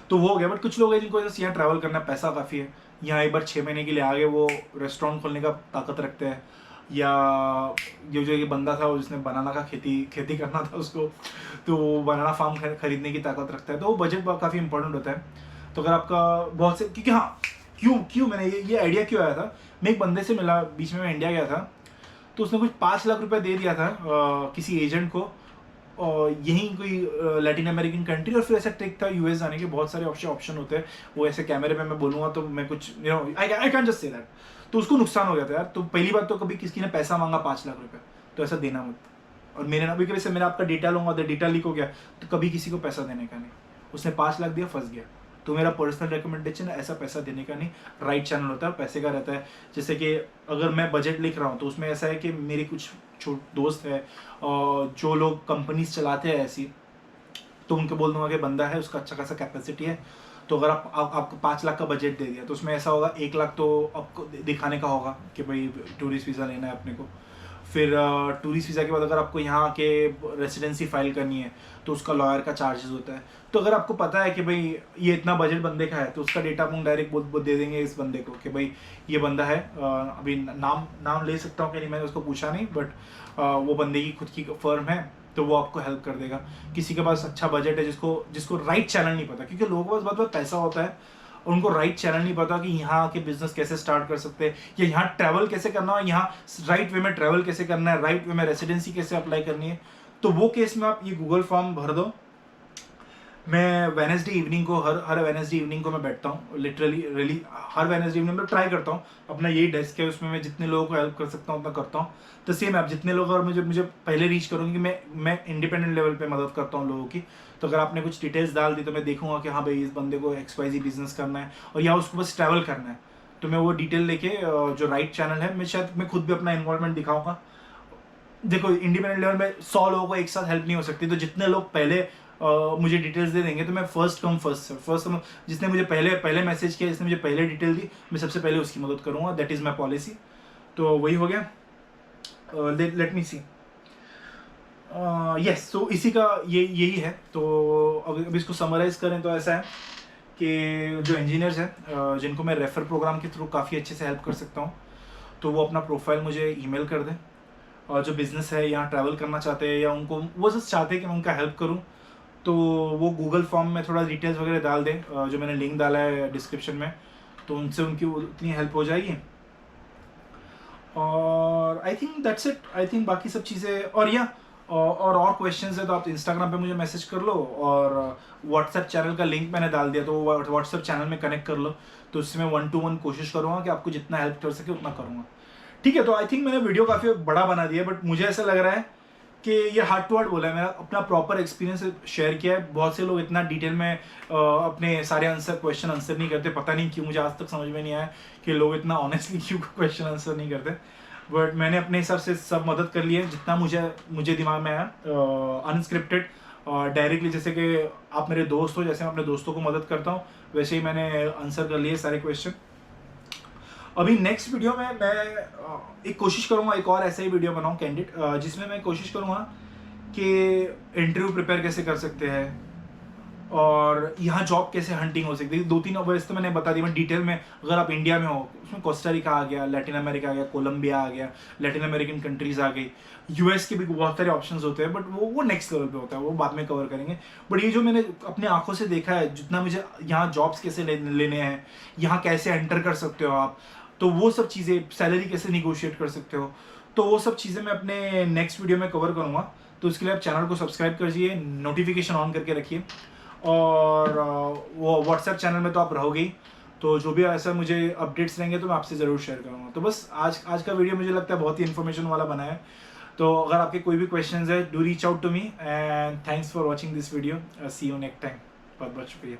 तो वो हो गया। बट कुछ लोग हैं जिनको यहाँ ट्रैवल करना, पैसा काफ़ी है, यहाँ एक बार 6 महीने के लिए आ गए, वो रेस्टोरेंट खोलने का ताकत रखते हैं, या ये बंदा था जिसने बनाना का खेती करना था उसको, तो बनाना फार्म खरीदने की ताकत रखता है। तो वो बजट काफ़ी इंपॉर्टेंट होता है। तो अगर आपका बहुत से, क्योंकि हाँ, क्यों मैंने ये आइडिया क्यों आया था, मैं एक बंदे से मिला, बीच में मैं इंडिया गया था, तो उसने कुछ 5 लाख रुपए दे दिया था किसी एजेंट को, और यहीं कोई लैटिन अमेरिकन कंट्री। और फिर ऐसा ट्रिक था यूएस जाने के, बहुत सारे ऑप्शन होते हैं, वो ऐसे कैमरे पे मैं बोलूँगा तो मैं कुछ I can just say that. तो उसको नुकसान हो गया था यार। तो पहली बात तो कभी किसी ने पैसा मांगा 5 लाख रुपए तो ऐसा देना मत। और मेरे ना कभी से मैंने आपका डेटा लूंगा, अगर डेटा लीक हो गया तो कभी किसी को पैसा देने का नहीं। उसने 5 लाख दिया, फंस गया। तो मेरा पर्सनल रिकमेंडेशन है ऐसा पैसा देने का नहीं। राइट चैनल होता है, पैसे का रहता है। जैसे कि अगर मैं बजट लिख रहा हूँ तो उसमें ऐसा है कि मेरे कुछ दोस्त है जो लोग कंपनीज चलाते हैं ऐसी, तो उनको बोल दूंगा कि बंदा है, उसका अच्छा खासा कैपेसिटी है, तो अगर आपको 5 लाख का बजट दे दिया तो उसमें ऐसा होगा 1 लाख तो आपको दिखाने का होगा कि भाई टूरिस्ट वीज़ा लेना है अपने को। फिर टूरिस्ट वीज़ा के बाद अगर आपको यहाँ के रेसिडेंसी फाइल करनी है तो उसका लॉयर का चार्जेस होता है। तो अगर आपको पता है कि भाई ये इतना बजट बंदे का है तो उसका डेटा हम डायरेक्ट दे देंगे इस बंदे को कि भाई ये बंदा है। अभी नाम ले सकता हूँ कि नहीं, मैंने उसको पूछा नहीं, बट वो बंदे की खुद की फर्म है, तो वो आपको हेल्प कर देगा। किसी के पास अच्छा बजट है जिसको राइट चैनल नहीं पता, क्योंकि लोगों के पास बहुत पैसा होता है और उनको राइट चैनल नहीं पता कि यहाँ के बिजनेस कैसे स्टार्ट कर सकते हैं, या यहाँ ट्रैवल कैसे करना है, यहाँ राइट वे में ट्रैवल कैसे करना है, राइट वे में रेसिडेंसी कैसे अप्लाई करनी है। तो वो केस में आप ये गूगल फॉर्म भर दो। मैं वेडनेसडे इवनिंग को हर वेडनेसडे इवनिंग को मैं बैठता हूँ, लिटरली हर वेडनेसडे इवनिंग में ट्राई करता हूँ। अपना यही डेस्क है, उसमें मैं जितने लोगों को हेल्प कर सकता हूँ उतना करता हूँ। तो सेम आप जितने लोग और मुझे पहले रीच करूँगी कि मैं इंडिपेंडेंट लेवल पे मदद करता हूँ लोगों की। तो अगर आपने कुछ डिटेल्स डाल दी तो मैं देखूंगा कि हाँ भाई इस बंदे को XYZ बिजनेस करना है और या उसको बस ट्रैवल करना है, तो मैं वो डिटेल लेके जो राइट चैनल है, मैं खुद भी अपना इन्वॉल्वमेंट दिखाऊंगा। देखो इंडिपेंडेंट लेवल में 100 लोगों को एक साथ हेल्प नहीं हो सकती, तो जितने लोग पहले मुझे डिटेल्स दे देंगे तो मैं फर्स्ट कम फर्स्ट जिसने मुझे पहले मैसेज किया, जिसने मुझे पहले डिटेल दी, मैं सबसे पहले उसकी मदद करूंगा। That is my policy. तो वही हो गया। लेट मी सी। यस, तो इसी का यही है। तो अब इसको समराइज करें तो ऐसा है कि जो इंजीनियर्स हैं जिनको मैं रेफर प्रोग्राम के थ्रू काफ़ी अच्छे से हेल्प कर सकता हूँ, तो वो अपना प्रोफाइल मुझे ईमेल कर दें। और जो बिज़नेस है यहाँ ट्रैवल करना चाहते हैं या उनको वो जस्ट चाहते हैं कि मैं उनका हेल्प करूँ, तो वो गूगल फॉर्म में थोड़ा डिटेल्स वगैरह डाल दें, जो मैंने लिंक डाला है डिस्क्रिप्शन में, तो उनसे उनकी उतनी हेल्प हो जाएगी। और I think that's it. I think बाकी सब चीज़ें और क्वेश्चंस है तो आप इंस्टाग्राम पे मुझे मैसेज कर लो, और व्हाट्सएप चैनल का लिंक मैंने डाल दिया, तो व्हाट्सएप चैनल में कनेक्ट कर लो। तो उसमें 1-to-1 कोशिश करूँगा कि आपको जितना हेल्प कर सके उतना करूँगा। ठीक है, तो आई थिंक मैंने वीडियो काफ़ी बड़ा बना दिया, बट मुझे ऐसा लग रहा है कि ये हार्ट टू हार्ट बोला है, मैंने अपना प्रॉपर एक्सपीरियंस शेयर किया है। बहुत से लोग इतना डिटेल में अपने सारे क्वेश्चन आंसर नहीं करते, पता नहीं क्यों, मुझे आज तक समझ में नहीं आया कि लोग इतना ऑनेस्टली क्यों क्वेश्चन आंसर नहीं करते। बट मैंने अपने हिसाब से सब मदद कर ली है जितना मुझे दिमाग में आया, अनस्क्रिप्टेड डायरेक्टली। जैसे कि आप मेरे दोस्त हो, जैसे मैं अपने दोस्तों को मदद करता हूँ, वैसे ही मैंने आंसर कर लिए सारे क्वेश्चन। अभी नेक्स्ट वीडियो में मैं एक कोशिश करूँगा, एक और ऐसा ही वीडियो बनाऊँ कैंडिड, जिसमें मैं कोशिश करूँगा कि इंटरव्यू प्रिपेयर कैसे कर सकते हैं और यहाँ जॉब कैसे हंटिंग हो सकती है। 2-3 वैसे तो मैंने बता दी, मैं डिटेल में अगर आप इंडिया में हो, उसमें कोस्टा रिका आ गया, लैटिन अमेरिका आ गया, कोलंबिया आ गया, लैटिन अमेरिकन कंट्रीज आ गई, यूएस के भी बहुत सारे ऑप्शंस होते हैं, बट वो नेक्स्ट लेवल पे होता है, वो बाद में कवर करेंगे। बट ये जो मैंने अपने आंखों से देखा है, जितना मुझे यहाँ जॉब्स कैसे लेने हैं, यहाँ कैसे एंटर कर सकते हो आप, तो वो सब चीज़ें, सैलरी कैसे निगोशिएट कर सकते हो, तो वो सब चीज़ें मैं अपने नेक्स्ट वीडियो में कवर करूँगा। तो उसके लिए आप चैनल को सब्सक्राइब करिए, नोटिफिकेशन ऑन करके रखिए, और वो व्हाट्सएप चैनल में तो आप रहोगे ही, तो जो भी ऐसा मुझे अपडेट्स रहेंगे तो मैं आपसे ज़रूर शेयर करूँगा। तो बस आज का वीडियो मुझे लगता है बहुत ही इन्फॉर्मेशन वाला बना है। तो अगर आपके कोई भी क्वेश्चंस है, do reach out to me, and thanks for watching this video. See you next time. बहुत बहुत शुक्रिया।